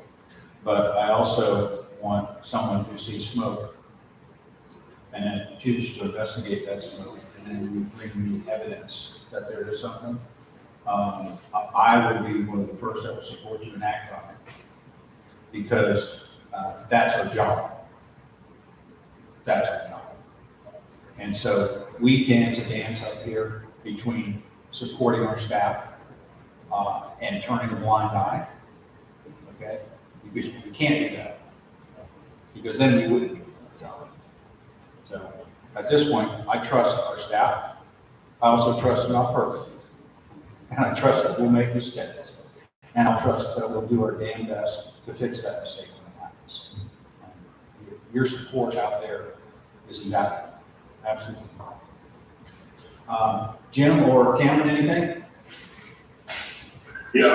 But I also want someone who sees smoke and then chooses to investigate that smoke and then bring me evidence that there is something. I will be one of the first that will support you and act on it, because that's our job. That's our job. And so we dance a dance up here between supporting our staff and turning a blind eye, okay? Because we can't do that, because then we wouldn't be doing our job. So at this point, I trust our staff. I also trust they're not perfect. And I trust that we'll make mistakes. And I trust that we'll do our damn best to fix that mistake when it happens. Your support out there is invaluable. Absolutely. Jim or Cameron, anything? Yeah,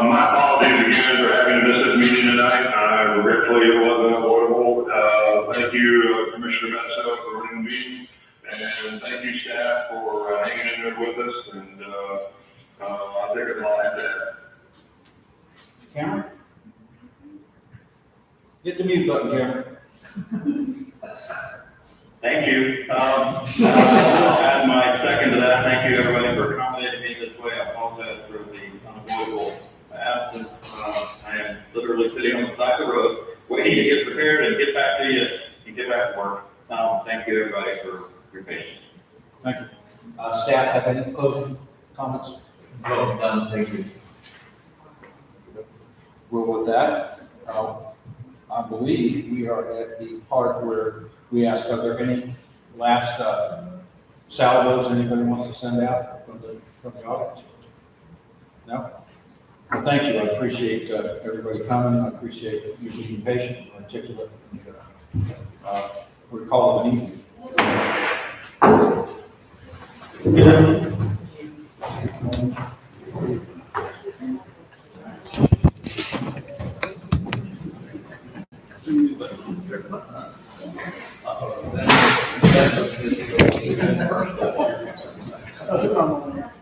my apologies again for having to miss this meeting tonight. Regretfully, it wasn't avoidable. Thank you, Commissioner Metzger, for running the meeting. And thank you, staff, for hanging in there with us. And I think it's all I have to add. Cameron? Hit the mute button, Cameron. Thank you. I'll add my second to that. Thank you, everybody, for accommodating me this way. I apologize for the unavoidable absence. I am literally sitting on the side of the road, waiting to get prepared and get back to you and get back to work. Thank you, everybody, for your patience. Thank you. Staff have any closing comments? No, done, thank you. Well, with that, I believe we are at the part where we ask, are there any last salvos anybody wants to send out from the audience? No? Well, thank you. I appreciate everybody coming. I appreciate you being patient and articulate. We call it an evening. That's it, I'm on there.